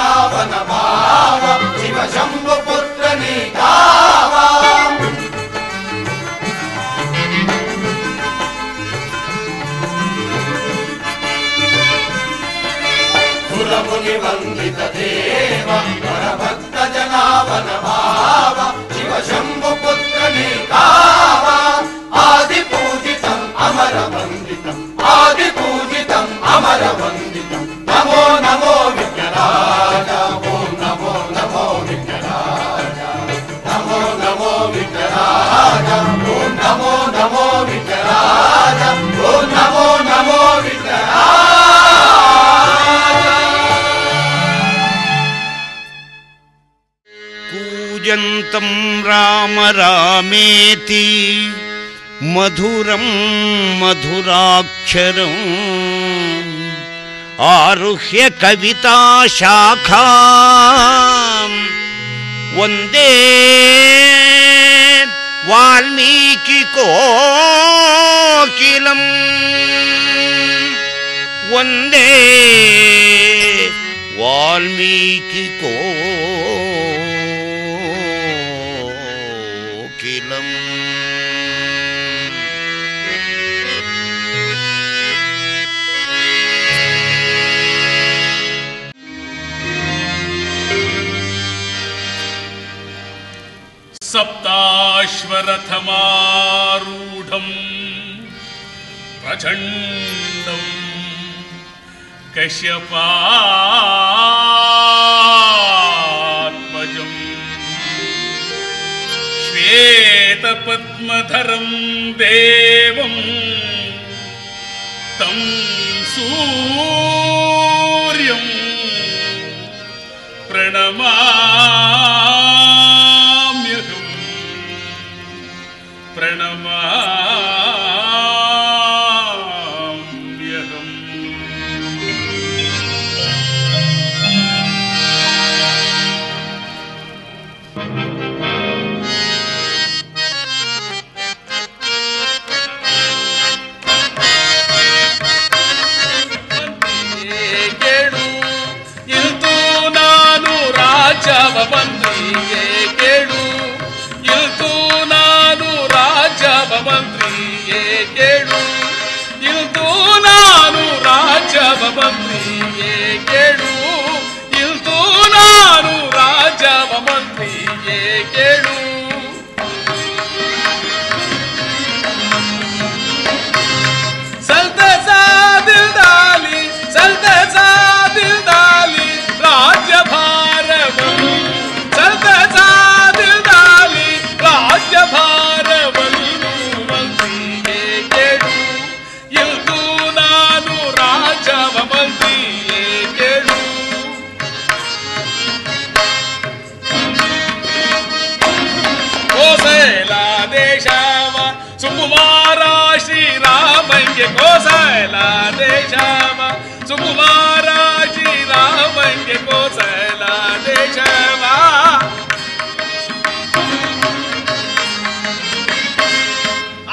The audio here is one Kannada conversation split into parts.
ಜನಾವನ ಭಾವ ಶಿವ ಶಂಭು ಪುತ್ರ ನೀಗಾವ ಸುರಮುನಿ ವಂದಿತ ದೇವ ಪರಭಕ್ತ ಜನಾವನ ಭಾವ ಶಿವ ಶಂಭು ಪುತ್ರ ನೀಗಾವ ಆದಿ ಪೂಜಿತಂ ಅಮರ ವಂದಿತಂ ಆದಿ ಪೂಜಿತಂ ಅಮರ ವಂದಿತಂ ನಮೋ ನಮೋ ವಿಘ್ನರಾಜ ಓಂ ನಮೋ ನಮೋ ವಿಘ್ನರಾಜ ನಮೋ ನಮೋ ವಿಘ್ನರಾಜ ಓಂ ನಮೋ ನಮೋ ವಿಘ್ನರಾಜ ಓಂ ನಮೋ ನಮೋ ವಿಘ್ನರಾಜ. ಕೂಜಂತಂ ರಾಮ ರಾಮೇತಿ ಮಧುರಂ ಮಧುರಾಕ್ಷರಂ ಆರುಹ್ಯ ಕವಿತಾ ಶಾಖಾಂ ವಂದೇ ವಾಲ್ಮೀಕಿ ಕೋಕಿಲಂ ವಂದೇ ವಾಲ್ಮೀಕಿ ಕೋಕಿಲಂ. सप्ताश्वरथमारूढं प्रचण्डं कश्यपात्मजं श्वेतपद्मधरं देवं तं सूर्यं प्रणमाम्यहम् प्रणमाम्यहम्. ಕೇಳು ಇಲ್ತು ನಾನು ರಾಜವ ಬಂದಿಗೆ ಕೇಳು ಇಲ್ತು ನಾನು ರಾಜವ ಮಂತ್ರಿಗೆ ಕೇಳು ಇಲ್ತು ನಾನು ರಾಜವ ಮಂತ್ರಿಗೆ ಕೇಳು ಇಲ್ತು ನಾನು ರಾಜವ ಮಂತ್ರಿಗೆ ಕೇಳು ಸಲ್ತ ಸಾದಿಲ್ದಾಲಿ ಸಲ್ತ ಸಾದಿಲ್ದಾಲಿ ರಾಜ್ಯಭಾರವನ್ನು ಸಲ್ತ ಸಾದಿಲ್ದಾಲಿ ರಾಜ್ಯಭಾರವನ್ನು ಮಂತ್ರಿಗೆ ಕೇಳು ಇಲ್ತು ನಾನು ರಾಜವ ಮಂತ್ರಿಗೆ ಕೇಳು ಕೋಸಲ ದೇಶವ ಸುಕುಮಾರ ಶ್ರೀರಾಮಂಗೆ ಕೋಸಲ ದೇಶವ ಸುಕುಮಾರ ಶ್ರೀರಾಮಂಗೆ ಕೋಸಲ ದೇಶವ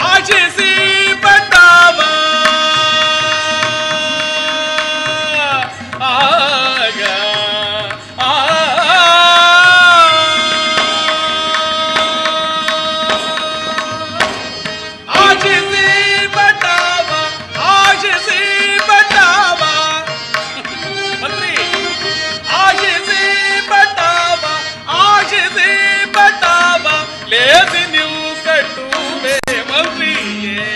ಆಶಿಸಿ ಪಟ್ಟವ ಆಗ ಆಶಿಸಿ ಪಟ್ಟವ ಆಶಿಸಿ ಪಟ್ಟವ ಮಂತ್ರಿ ಆಶಿಸಿ ಪಟ್ಟವ ಆಶಿಸಿ ಪಟ್ಟವ ಲೇಸಿ ನೀವು ಕಟ್ಟುವೆ ಮಂತ್ರಿಯೇ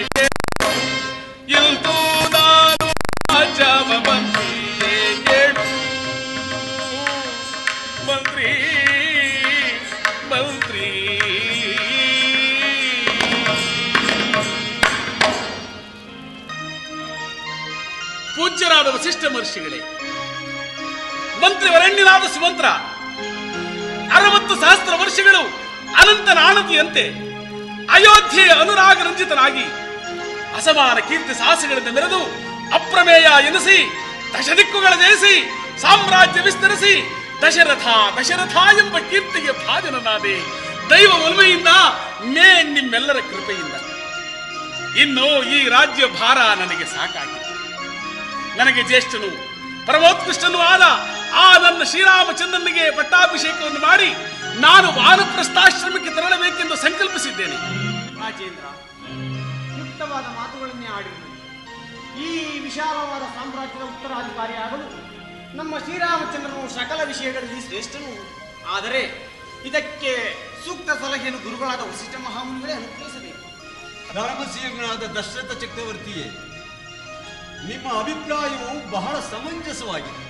ಇಲ್ತು ನಾನು ರಾಜವ ಮಂತ್ರಿಯೇ ಕೇಳು ಮಂತ್ರಿ ಮಂತ್ರಿ ಪೂಜ್ಯರಾದ ವಸಿಷ್ಠ ಮಹರ್ಷಿಗಳೇ, ಮಂತ್ರಿವರಣ್ಯನಾದ ಸುಮಂತ್ರ 60 ಸಹಸ್ರ ವರ್ಷಗಳು ಅನಂತನ ಆಣತಿಯಂತೆ ಅಯೋಧ್ಯೆಯ ಅನುರಾಗ ರಂಜಿತನಾಗಿ ಅಸಮಾನ ಕೀರ್ತಿ ಸಾಹಸಗಳಿಂದ ಮೆರೆದು ಅಪ್ರಮೇಯ ಎನಿಸಿ ದಶದಿಕ್ಕುಗಳ ಜಯಿಸಿ ಸಾಮ್ರಾಜ್ಯ ವಿಸ್ತರಿಸಿ ದಶರಥ ದಶರಥ ಎಂಬ ಕೀರ್ತಿಗೆ ಭಾಜನನಾದೆ. ದೈವ ಒಲಮೆಯಿಂದ ನಿಮ್ಮೆಲ್ಲರ ಕೃಪೆಯಿಂದ ಇನ್ನು ಈ ರಾಜ್ಯ ಭಾರ ನನಗೆ ಸಾಕಾಗಿದೆ. ನನಗೆ ಜ್ಯೇಷ್ಠನು ಪರಮೋತ್ಕೃಷ್ಟನೂ ಆದ ಆ ನನ್ನ ಶ್ರೀರಾಮಚಂದ್ರನಿಗೆ ಪಟ್ಟಾಭಿಷೇಕವನ್ನು ಮಾಡಿ ನಾನು ವಾನಪ್ರಸ್ಥಾಶ್ರಮಕ್ಕೆ ತೆರಳಬೇಕೆಂದು ಸಂಕಲ್ಪಿಸಿದ್ದೇನೆ. ರಾಜೇಂದ್ರ, ಯುಕ್ತವಾದ ಮಾತುಗಳನ್ನೇ ಆಡಿರುವುದು. ಈ ವಿಶಾಲವಾದ ಸಾಮ್ರಾಜ್ಯದ ಉತ್ತರಾಧಿಕಾರಿಯಾಗಲು ನಮ್ಮ ಶ್ರೀರಾಮಚಂದ್ರನು ಸಕಲ ವಿಷಯಗಳಲ್ಲಿ ಶ್ರೇಷ್ಠನು. ಆದರೆ ಇದಕ್ಕೆ ಸೂಕ್ತ ಸಲಹೆಯನ್ನು ಗುರುಗಳಾದ ವಸಿಷ್ಠ ಮಹಾಮುನಿಗಳೇ ಅನುಗ್ರಹಿಸಬೇಕು. ಧರ್ಮಶೀಲನಾದ ದಶರಥ ಚಕ್ರವರ್ತಿಯೇ, ನಿಮ್ಮ ಅಭಿಪ್ರಾಯವು ಬಹಳ ಸಮಂಜಸವಾಗಿದೆ.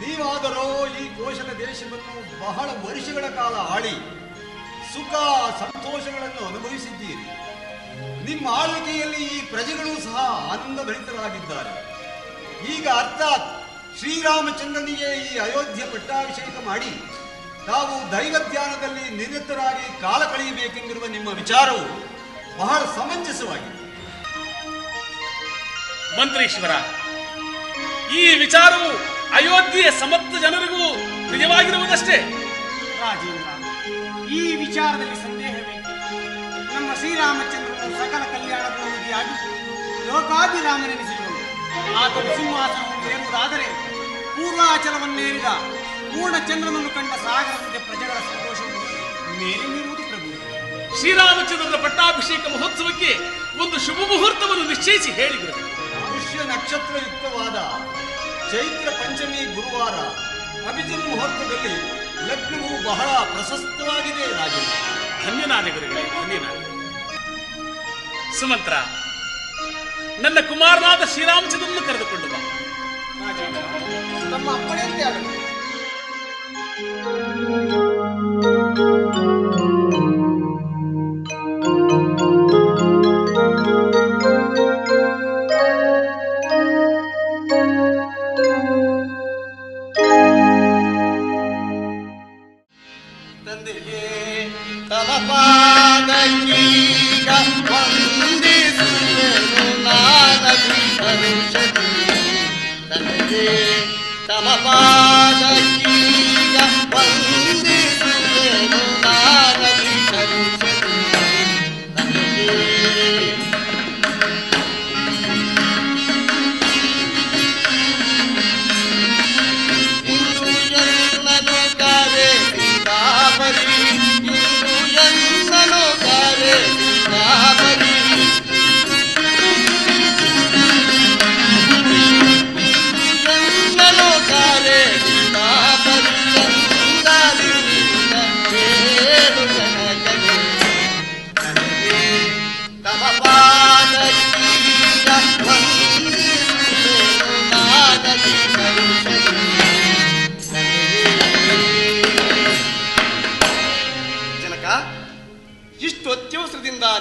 ನೀವಾದರೋ ಈ ಕೋಶಲ ದೇಶವನ್ನು ಬಹಳ ವರ್ಷಗಳ ಕಾಲ ಆಳಿ ಸುಖ ಸಂತೋಷಗಳನ್ನು ಅನುಭವಿಸಿದ್ದೀರಿ. ನಿಮ್ಮ ಆಳ್ವಿಕೆಯಲ್ಲಿ ಈ ಪ್ರಜೆಗಳು ಸಹ ಆನಂದಭರಿತರಾಗಿದ್ದಾರೆ. ಈಗ ಅರ್ಥಾತ್ ಶ್ರೀರಾಮಚಂದ್ರನಿಗೆ ಈ ಅಯೋಧ್ಯೆ ಪಟ್ಟಾಭಿಷೇಕ ಮಾಡಿ ತಾವು ದೈವಧ್ಯಾನದಲ್ಲಿ ನಿರತರಾಗಿ ಕಾಲ ಕಳೆಯಬೇಕೆಂದಿರುವ ನಿಮ್ಮ ವಿಚಾರವು ಬಹಳ ಸಮಂಜಸವಾಗಿದೆ. ಮಂತ್ರೀಶ್ವರ, ಈ ವಿಚಾರವು ಅಯೋಧ್ಯೆಯ ಸಮಸ್ತ ಜನರಿಗೂ ಪ್ರಿಯವಾಗಿರುವುದಷ್ಟೇ. ರಾಜೇಂದ್ರ, ಈ ವಿಚಾರದಲ್ಲಿ ಸಂದೇಹವೇ? ನಮ್ಮ ಶ್ರೀರಾಮಚಂದ್ರನು ಸಕಲ ಕಲ್ಯಾಣಪೂರ್ಣವಾಗಿ ಲೋಕಾಭಿರಾಮನೆನಿಸಿರುವನು. ಆತನು ಸಿಂಹಾಸನವನ್ನು ಏರುವುದಾದರೆ ಪೂರ್ವಾಚಲವನ್ನೇರಿದ ಪೂರ್ಣಚಂದ್ರನನ್ನು ಕಂಡ ಸಾಗರದಂತೆ ಪ್ರಜೆಗಳ ಸಂತೋಷವು ಮೇಲೆ ನೀರುವುದು ಪ್ರಭು. ಶ್ರೀರಾಮಚಂದ್ರನ ಪಟ್ಟಾಭಿಷೇಕ ಮಹೋತ್ಸವಕ್ಕೆ ಒಂದು ಶುಭ ಮುಹೂರ್ತವನ್ನು ನಿಶ್ಚಯಿಸಿ ಹೇಳಿದರು. ಮನುಷ್ಯ ನಕ್ಷತ್ರಯುಕ್ತವಾದ ಚೈತ್ರ ಪಂಚಮಿ ಗುರುವಾರ ಅಭಿಜಿನ್ ಮುಹೂರ್ತದಲ್ಲಿ ಲಗ್ನವು ಬಹಳ ಪ್ರಶಸ್ತವಾಗಿದೆ. ರಾಜೇಂದ್ರ, ಧನ್ಯನಾದೆ ಗುರುಗಳೇ, ಧನ್ಯನಾದೆ. ಸುಮಂತ್ರ, ನನ್ನ ಕುಮಾರನಾದ ಶ್ರೀರಾಮಚಂದ್ರನನ್ನು ಕರೆದುಕೊಂಡು ಬಾ. ರಾಜೇಂದ್ರ, ತಮ್ಮ ಅಪ್ಪಣೆಯಂತೆ ಆಗಲಿ.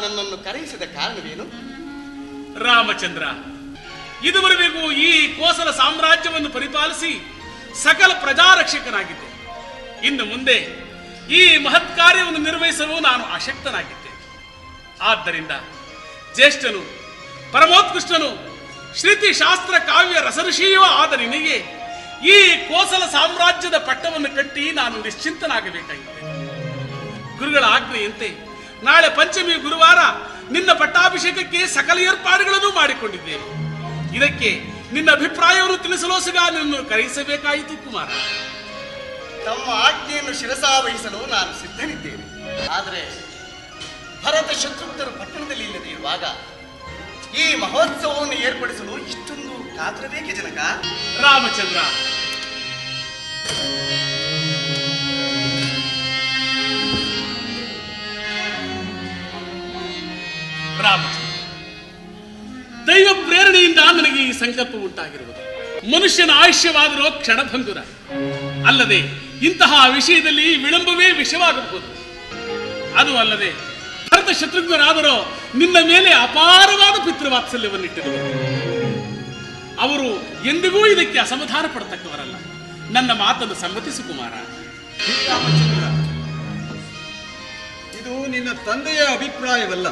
ನನ್ನನ್ನು ಕರೆಯಿಸಿದ ಕಾರಣವೇನು? ರಾಮಚಂದ್ರ, ಇದುವರೆಗೂ ಈ ಕೋಸಲ ಸಾಮ್ರಾಜ್ಯವನ್ನು ಪರಿಪಾಲಿಸಿ ಸಕಲ ಪ್ರಜಾರಕ್ಷಕನಾಗಿದ್ದೆ. ಇನ್ನು ಮುಂದೆ ಈ ಮಹತ್ ಕಾರ್ಯವನ್ನು ನಿರ್ವಹಿಸಲು ನಾನು ಅಶಕ್ತನಾಗಿದ್ದೆ. ಆದ್ದರಿಂದ ಜ್ಯೇಷ್ಠನು, ಪರಮೋತ್ಕೃಷ್ಟನು, ಶ್ರುತಿ ಶಾಸ್ತ್ರ ಕಾವ್ಯ ರಸಋಷಿಯೂ ಆದ ನಿನಗೆ ಈ ಕೋಸಲ ಸಾಮ್ರಾಜ್ಯದ ಪಟ್ಟವನ್ನು ಕಟ್ಟಿ ನಾನು ನಿಶ್ಚಿಂತನಾಗಬೇಕಾಗಿದೆ. ಗುರುಗಳ ಆಜ್ಞೆಯಂತೆ ನಾಳೆ ಪಂಚಮಿ ಗುರುವಾರ ನಿನ್ನ ಪಟ್ಟಾಭಿಷೇಕಕ್ಕೆ ಸಕಲ ಏರ್ಪಾಡುಗಳನ್ನು ಮಾಡಿಕೊಂಡಿದ್ದೇನೆ. ಇದಕ್ಕೆ ನಿನ್ನ ಅಭಿಪ್ರಾಯವನ್ನು ತಿಳಿಸಲೋಸುಗ ನಿನ್ನನ್ನು ಕರೆಯಿಸಬೇಕಾಯಿತು ಕುಮಾರ. ತಮ್ಮ ಆಜ್ಞೆಯನ್ನು ಶಿರಸಾವಹಿಸಲು ನಾನು ಸಿದ್ಧನಿದ್ದೇನೆ. ಆದರೆ ಭರತ ಶತ್ರುಘ್ನರು ಪಟ್ಟಣದಲ್ಲಿ ಇಲ್ಲದೆ ಇರುವಾಗ ಈ ಮಹೋತ್ಸವವನ್ನು ಏರ್ಪಡಿಸಲು ಇಷ್ಟೊಂದು ಕಾತರಬೇಕೆ ಜನಕ? ರಾಮಚಂದ್ರ, ದೈವ ಪ್ರೇರಣೆಯಿಂದ ನನಗೆ ಈ ಸಂಕಲ್ಪ ಉಂಟಾಗಿರುವುದು. ಮನುಷ್ಯನ ಆಯುಷ್ಯವಾದರೂ ಕ್ಷಣಭಂಗುರ ಅಲ್ಲದೆ ಇಂತಹ ವಿಷಯದಲ್ಲಿ ವಿಳಂಬವೇ ವಿಷವಾಗಬಹುದು. ಅದು ಅಲ್ಲದೆ ಭರತ ಶತ್ರುಘ್ನರಾದರೂ ನಿನ್ನ ಮೇಲೆ ಅಪಾರವಾದ ಪಿತೃವಾತ್ಸಲ್ಯವನ್ನಿಟ್ಟಿರುವರು. ಅವರು ಎಂದಿಗೂ ಇದಕ್ಕೆ ಅಸಮಾಧಾನ ಪಡತಕ್ಕವರಲ್ಲ. ನನ್ನ ಮಾತನ್ನು ಸಮ್ಮತಿಸು ಕುಮಾರ. ಶ್ರೀರಾಮಚಂದ್ರ, ಇದು ನಿನ್ನ ತಂದೆಯ ಅಭಿಪ್ರಾಯವಲ್ಲ.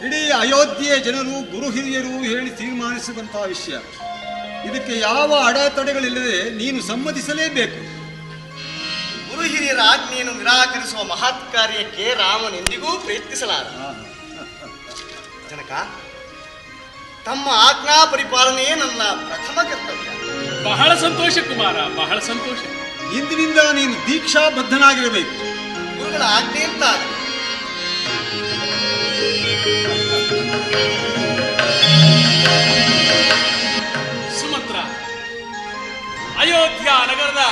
ಇಡೀ ಅಯೋಧ್ಯೆಯ ಜನರು, ಗುರು ಹಿರಿಯರು ಹೇಳಿ ತೀರ್ಮಾನಿಸುವಂತಹ ವಿಷಯ. ಇದಕ್ಕೆ ಯಾವ ಅಡೆತಡೆಗಳಿಲ್ಲದೆ ನೀನು ಸಮ್ಮತಿಸಲೇಬೇಕು. ಗುರು ಹಿರಿಯರ ಆಜ್ಞೆಯನ್ನು ನಿರಾಕರಿಸುವ ಮಹತ್ ಕಾರ್ಯಕ್ಕೆ ರಾಮನೆಂದಿಗೂ ಪ್ರಯತ್ನಿಸಲಾರ. ಜನಕ, ತಮ್ಮ ಆಜ್ಞಾ ಪರಿಪಾಲನೆಯೇ ನನ್ನ ಪ್ರಥಮ ಕರ್ತವ್ಯ. ಬಹಳ ಸಂತೋಷ ಕುಮಾರ, ಬಹಳ ಸಂತೋಷ. ಇಂದಿನಿಂದ ನೀನು ದೀಕ್ಷಾಬದ್ಧನಾಗಿರಬೇಕು. ಗುರುಗಳ ಆಜ್ಞೆ ಅಂತ ಸುಮಂತ್ರ, ಅಯೋಧ್ಯ ನಗರದ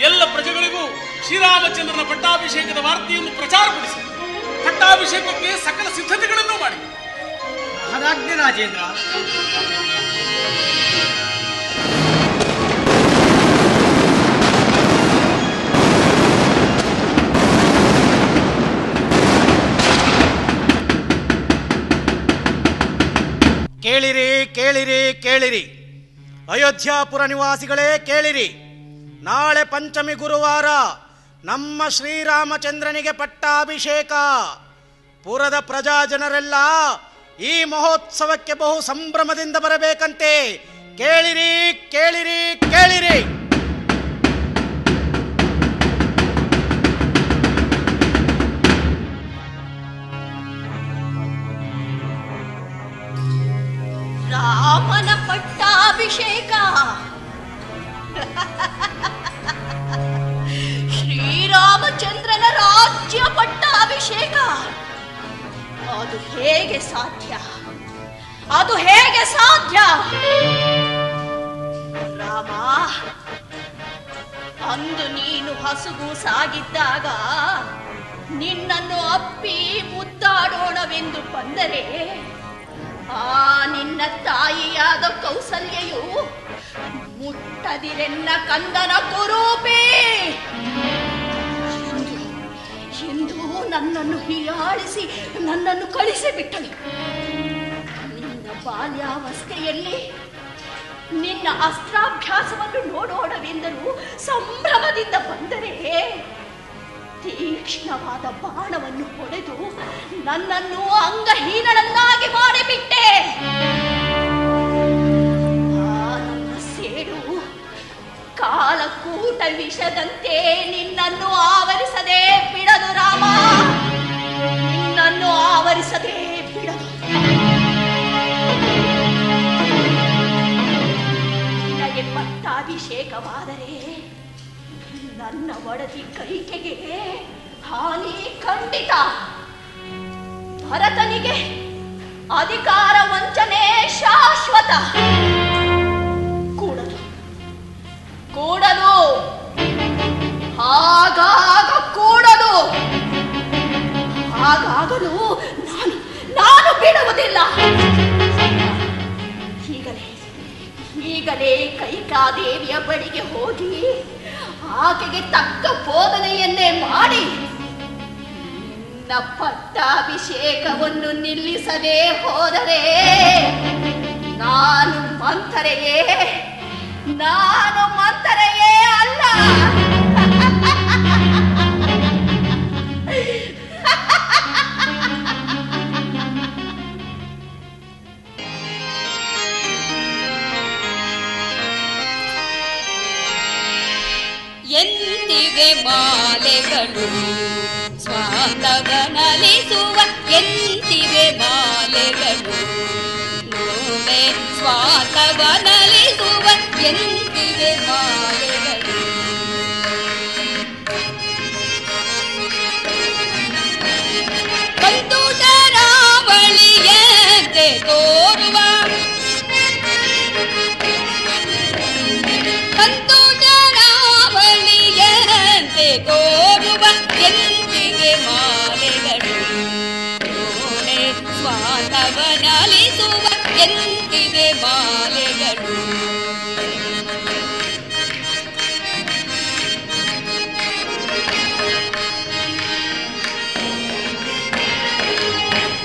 ಎಲ್ಲ ಪ್ರಜೆಗಳಿಗೂ ಶ್ರೀರಾಮಚಂದ್ರನ ಪಟ್ಟಾಭಿಷೇಕದ ವಾರ್ತೆಯನ್ನು ಪ್ರಚಾರಪಡಿಸಿ ಪಟ್ಟಾಭಿಷೇಕಕ್ಕೆ ಸಕಲ ಸಿದ್ಧತೆಗಳನ್ನು ಮಾಡಿ. ಮಹಾರಾಜ್ಞೆ ರಾಜೇಂದ್ರ. ಕೇಳಿರಿ ಕೇಳಿರಿ ಕೇಳಿರಿ, ಅಯೋಧ್ಯಾಪುರ ನಿವಾಸಿಗಳೇ ಕೇಳಿರಿ. ನಾಳೆ ಪಂಚಮಿ ಗುರುವಾರ ನಮ್ಮ ಶ್ರೀರಾಮಚಂದ್ರನಿಗೆ ಪಟ್ಟಾಭಿಷೇಕ. ಪುರದ ಪ್ರಜಾ ಜನರೆಲ್ಲ ಈ ಮಹೋತ್ಸವಕ್ಕೆ ಬಹು ಸಂಭ್ರಮದಿಂದ ಬರಬೇಕಂತೆ. ಕೇಳಿರಿ ಕೇಳಿರಿ ಕೇಳಿರಿ. ರಾಮನ ಪಟ್ಟಾಭಿಷೇಕ, ಶ್ರೀರಾಮಚಂದ್ರನ ರಾಜ್ಯ ಪಟ್ಟಾಭಿಷೇಕ. ಅದು ಹೇಗೆ ಸಾಧ್ಯ? ಅದು ಹೇಗೆ ಸಾಧ್ಯ? ರಾಮ, ಅಂದು ನೀನು ಹಸುಗೂಸಾಗಿದ್ದಾಗ ನಿನ್ನನ್ನು ಅಪ್ಪಿ ಮುದ್ದಾಡೋಣವೆಂದು ಬಂದರೆ ಆ ನಿನ್ನ ತಾಯಿಯಾದ ಕೌಸಲ್ಯೆಯು ಮುಟ್ಟದಿರೆನ್ನ ಕಂದನ ಕುರೂಪಿ ಎಂದು ನನ್ನನ್ನು ಹೀಯಾಳಿಸಿ ನನ್ನನ್ನು ಕಳಿಸಿಬಿಟ್ಟಳು. ನಿನ್ನ ಬಾಲ್ಯಾವಸ್ಥೆಯಲ್ಲಿ ನಿನ್ನ ಅಸ್ತ್ರಾಭ್ಯಾಸವನ್ನು ನೋಡೋಣವೆಂದರೂ ಸಂಭ್ರಮದಿಂದ ಬಂದರೆ ತೀಕ್ಷ್ಣವಾದ ಬಾಣವನ್ನು ಹೊಡೆದು ನನ್ನನ್ನು ಅಂಗಹೀನಳನ್ನಾಗಿ ಮಾಡಿಬಿಟ್ಟೆ. ನನ್ನ ಸೇಡು ಕಾಲಕೂಟ ವಿಷದಂತೆ ನಿನ್ನನ್ನು ಆವರಿಸದೆ ಬಿಡದು ರಾಮ, ನಿನ್ನನ್ನು ಆವರಿಸದೆ ಬಿಡದು. ನಿನಗೆ ಪಟ್ಟಾಭಿಷೇಕವಾದರೆ ನನ್ನ ಒಡತಿ ಕೈಕೆಗೆ ಹಾನಿ ಖಂಡಿತ. ಭರತನಿಗೆ ಅಧಿಕಾರ ವಂಚನೆ ಶಾಶ್ವತ. ಕೂಡದು ಕೂಡದು ಹಾಗಾಗ ಕೂಡದು. ಹಾಗಾಗಲು ನಾನು ಬಿಡುವುದಿಲ್ಲ. ಈಗಲೇ ಕೈಕಾದೇವಿಯ ಬಳಿಗೆ ಹೋಗಿ ಆಕೆಗೆ ತಕ್ಕ ಬೋಧನೆಯನ್ನೇ ಮಾಡಿ ನಿನ್ನ ಪಟ್ಟಾಭಿಷೇಕವನ್ನು ನಿಲ್ಲಿಸದೆ ಹೋದರೆ ನಾನು ಮಂಥರೆಯೇ ಅಲ್ಲ. ಎಂದಿಗೆ ಮಾಲೆಗಳು ಸ್ವಾತವನಲಿಸುವ, ಎಂದಿಗೆ ಮಾಲೆಗಳು ನೋಡೆ ಸ್ವಾತವನಲಿಸುವ, ಎಂದಿಗೆ ಮಾಲೆಗಳು. ಕಂದುಟರಾವಳಿಯಂತೆ ತೋರುವ, ತೋರುವ ಎಂದಿಗೆ ಮಾಲೆಗಳು ನೋಡೆ ಸ್ವಾತವನಲಿಸುವ, ಎಂದಿಗೆ ಮಾಲೆಗಳು.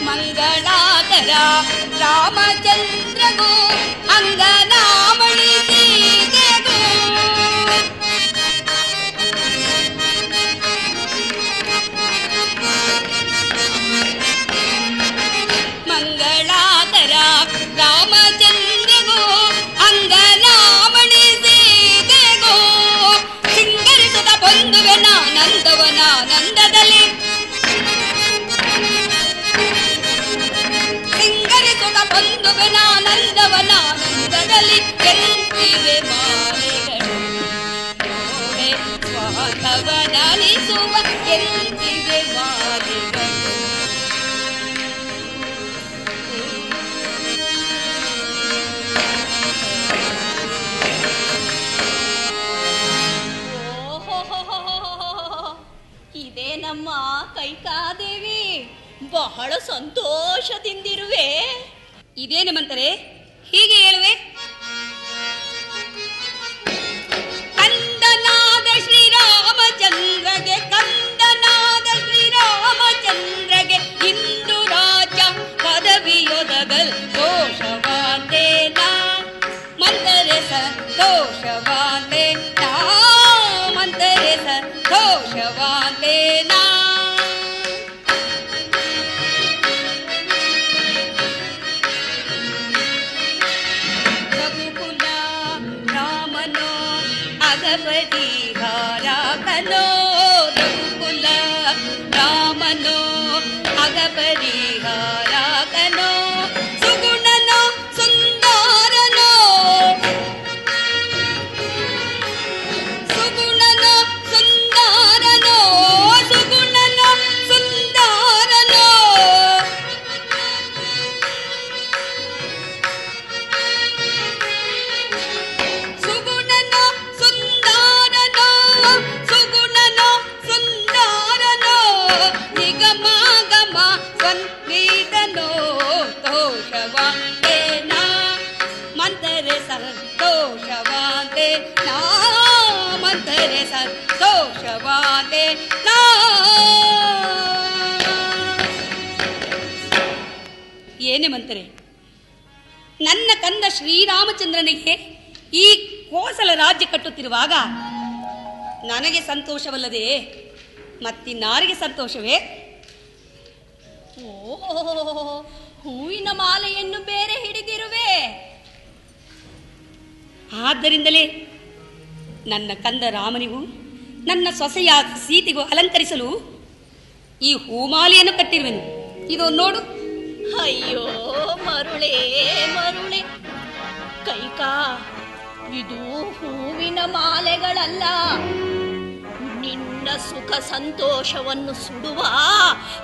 ಮಂಗಳಾಧರ ರಾಮಚಂದ್ರಗೂ ಅಂಗನಾಮಣಿ ಸೀತೆಗೂ ರಾಮಚಂದ್ರಗೂ ಅಂಗನಾಮಣಿ ಸೀತೆಗೂ ಸಿಂಗರಿಸುತ್ತ ಬಂದುವೆನ ನಂದವನಾನಂದದಲ್ಲಿ, ಸಿಂಗರಿಸುತ್ತ ಬಂದುವೆನ ನಂದವನಾನಂದದಲ್ಲಿ, ಎಂದಿವೆ ಮಾಲೆಗಳು ನೋಡೆ ಸ್ವಾತವನಲಿಸುವ ಎಂದಿವೆ ಮಾಲೆಗಳು. ಇದೇ ನಮ್ಮ ಕೈಕಾದೇವಿ, ಬಹಳ ಸಂತೋಷದಿಂದಿರುವೆ. ಇದೇನು ಮಂತರೆ ಹೀಗೆ ಹೇಳುವೆ? ಕಂದನಾದ ಶ್ರೀರಾಮಚಂದ್ರಗೆ, ಕಂದನಾದ ಶ್ರೀರಾಮಚಂದ್ರಗೆ ಇಂದು ರಾಜ ಪದವಿಯೊದಗಲ್ ದೋಷವಾದೇನಾ ಮಂತರೆ ಸಂತೋಷವಾದೇನಾ ಮಂತರೆ ಸಂತೋಷವಾದೇನಾ. ಪರಿಹಾರಕನೋ ರಘುಕುಲ ರಾಮನೋ ಅಗಪರಿಹಾರಕನೋ ಸುಗುಣನೋ ಸುಂದರನೋ ಸುಗುಣನೋ ಸುಂದರನೋ ಸುಗುಣನೋ ಸುಂದರನೋ ಸುಗುಣನೋ ಸುಂದರನೋ ನಿಗಮಾಗಮ ಸಂವೇದನೋ ತೋಷವಾದೇನಾ ಮಂತರೆ ಸಂತೋಷವಾದೇನಾ ಮಂತರೆ ಸಂತೋಷವಾದೇನಾ. ಏನೇ ಮಂತರೆ, ನನ್ನ ಕಂದ ಶ್ರೀರಾಮಚಂದ್ರನಿಗೆ ಈ ಕೋಸಲ ರಾಜ್ಯ ಕಟ್ಟುತ್ತಿರುವಾಗ ನನಗೆ ಸಂತೋಷವಲ್ಲದೆ ಮತ್ತಿನ್ನಾರಿಗೆ ಸಂತೋಷವೇ? ಓ, ಹೂವಿನ ಮಾಲೆಯನ್ನು ಬೇರೆ ಹಿಡಿದಿರುವೆ. ಆದ್ದರಿಂದಲೇ ನನ್ನ ಕಂದ ರಾಮನಿಗೂ ನನ್ನ ಸೊಸೆಯಾದ ಸೀತೆಗೂ ಅಲಂಕರಿಸಲು ಈ ಹೂಮಾಲೆಯನ್ನು ಕಟ್ಟಿರುವೆನು. ಇದು ನೋಡು. ಅಯ್ಯೋ ಮರುಳೆ ಮರುಳೆ ಕೈಕಾ, ಇದು ಹೂವಿನ ಮಾಲೆಗಳಲ್ಲ, ನಿನ್ನ ಸುಖ ಸಂತೋಷವನ್ನು ಸುಡುವ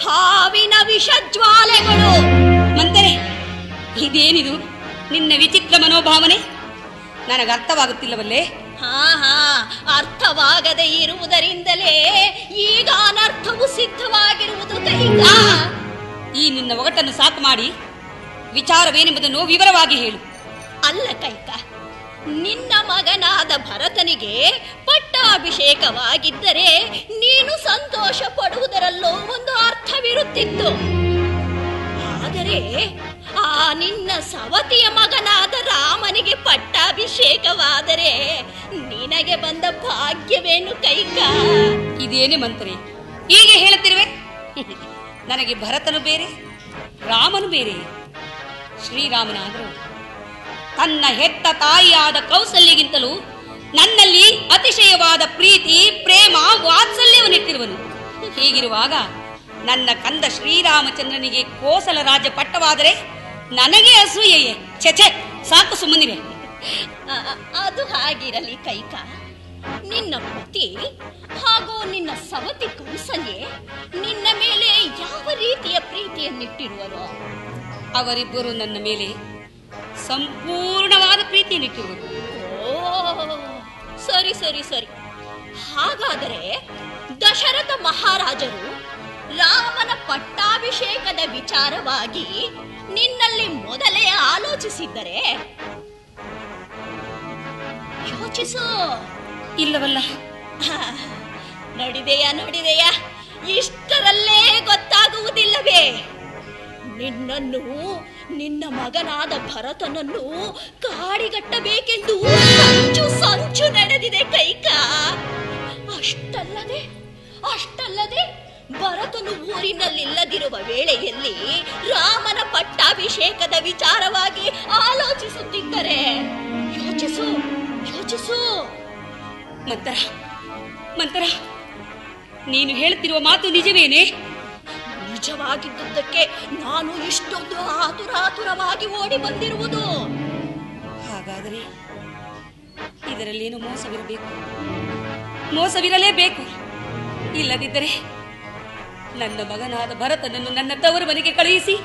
ಹಾವಿನ ವಿಷಜ್ವಾಲೆಗಳು. ಮಂತರೆ, ಇದೇನಿದು ನಿನ್ನ ವಿಚಿತ್ರ ಮನೋಭಾವನೆ? ನನಗರ್ಥವಾಗುತ್ತಿಲ್ಲವಲ್ಲೇ? ಹಾ, ಅರ್ಥವಾಗದೆ ಇರುವುದರಿಂದಲೇ ಈಗ ಅನರ್ಥವು ಸಿದ್ಧವಾಗಿರುವುದು ಕೈಕಾ. ಈ ನಿನ್ನ ಒಗಟನ್ನು ಸಾಕು ಮಾಡಿ ವಿಚಾರವೇನೆಂಬುದನ್ನು ವಿವರವಾಗಿ ಹೇಳು. ಅಲ್ಲ ಕೈಕಾ, ನಿನ್ನ ಮಗನಾದ ಭರತನಿಗೆ ಪಟ್ಟಾಭಿಷೇಕವಾಗಿದ್ದರೆ ನೀನು ಸಂತೋಷ ಪಡುವುದರಲ್ಲೋ ಒಂದು ಅರ್ಥವಿರುತ್ತಿತ್ತು. ಆದರೆ ಆ ನಿನ್ನ ಸವತಿಯ ಮಗನಾದ ರಾಮನಿಗೆ ಪಟ್ಟಾಭಿಷೇಕವಾದರೆ ನಿನಗೆ ಬಂದ ಭಾಗ್ಯವೇನು ಕೈಕಾ? ಇದೇನೇ ಮಂತ್ರಿ ಹೀಗೆ ಹೇಳುತ್ತಿರುವೆ? ನನಗೆ ಭರತನು ಬೇರೆ, ರಾಮನು ಬೇರೆ. ಶ್ರೀರಾಮನಾದರೂ ತನ್ನ ಹೆತ್ತ ತಾಯಿಯಾದ ಕೌಸಲ್ಯಗಿಂತಲೂ ನನ್ನಲ್ಲಿ ಅತಿಶಯವಾದ ಪ್ರೀತಿ, ಪ್ರೇಮ, ವಾತ್ಸಲ್ಯವನ್ನಿಟ್ಟಿರುವನು. ಹೀಗಿರುವಾಗ ನನ್ನ ಕಂದ ಶ್ರೀರಾಮಚಂದ್ರನಿಗೆ ಕೋಸಲ ರಾಜ್ಯ ಪಟ್ಟವಾದರೆ ನನಗೆ ಅಸೂಯೆಯೇ. ಛೆ, ಸಾಕು ಸುಮ್ಮನಿವೆ. ಅದು ಹಾಗಿರಲಿ ಕೈಕಾ, ನಿನ್ನ ಪತಿ ಹಾಗೂ ನಿನ್ನ ಸವತಿ ಕೌಸಲ್ಯೆ ನಿನ್ನ ಮೇಲೆ ಯಾವ ರೀತಿಯ ಪ್ರೀತಿಯನ್ನಿಟ್ಟಿರುವರು? ಅವರಿಬ್ಬರು ನನ್ನ ಮೇಲೆ ಸಂಪೂರ್ಣವಾದ ಪ್ರೀತಿಯನ್ನಿಟ್ಟಿರುವರು. ಓ, ಸರಿ ಸರಿ ಸರಿ. ಹಾಗಾದರೆ ದಶರಥ ಮಹಾರಾಜರು ರಾಮನ ಪಟ್ಟಾಭಿಷೇಕದ ವಿಚಾರವಾಗಿ ನಿನ್ನಲ್ಲಿ ಮೊದಲೇ ಆಲೋಚಿಸಿದ್ದರೆ ಯೋಚಿಸು. ಇಲ್ಲವಲ್ಲ? ನೋಡಿದೆಯಾ, ಇಷ್ಟರಲ್ಲೇ ಗೊತ್ತಾಗುವುದಿಲ್ಲವೇ? ನಿನ್ನನ್ನು, ನಿನ್ನ ಮಗನಾದ ಭರತನನ್ನು ಕಾಡಿಗಟ್ಟಬೇಕೆಂದು ಸಂಚು ನಡೆದಿದೆ ಕೈಕಾ. ಅಷ್ಟಲ್ಲದೆ ಭರತನು ಊರಿನಲ್ಲಿಲ್ಲದಿರುವ ವೇಳೆಯಲ್ಲಿ ರಾಮನ ಪಟ್ಟಾಭಿಷೇಕದ ವಿಚಾರವಾಗಿ ಆಲೋಚಿಸುತ್ತಿದ್ದರೆ ಯೋಚಿಸು. ಮಂತರ, ನೀನು ಹೇಳುತ್ತಿರುವ ಮಾತು ನಿಜವೇನೆ? ನಿಜವಾಗಿದ್ದುದಕ್ಕೆ ನಾನು ಇಷ್ಟೊಂದು ಆತುರವಾಗಿ ಓಡಿ ಬಂದಿರುವುದು. ಹಾಗಾದರೆ ಇದರಲ್ಲೇನು ಮೋಸವಿರಬೇಕು, ಮೋಸವಿರಲೇಬೇಕು. ಇಲ್ಲದಿದ್ದರೆ ನನ್ನ ಮಗನಾದ ಭರತನನ್ನು ನನ್ನ ತವರು ಮನೆಗೆ ಕಳುಹಿಸಿ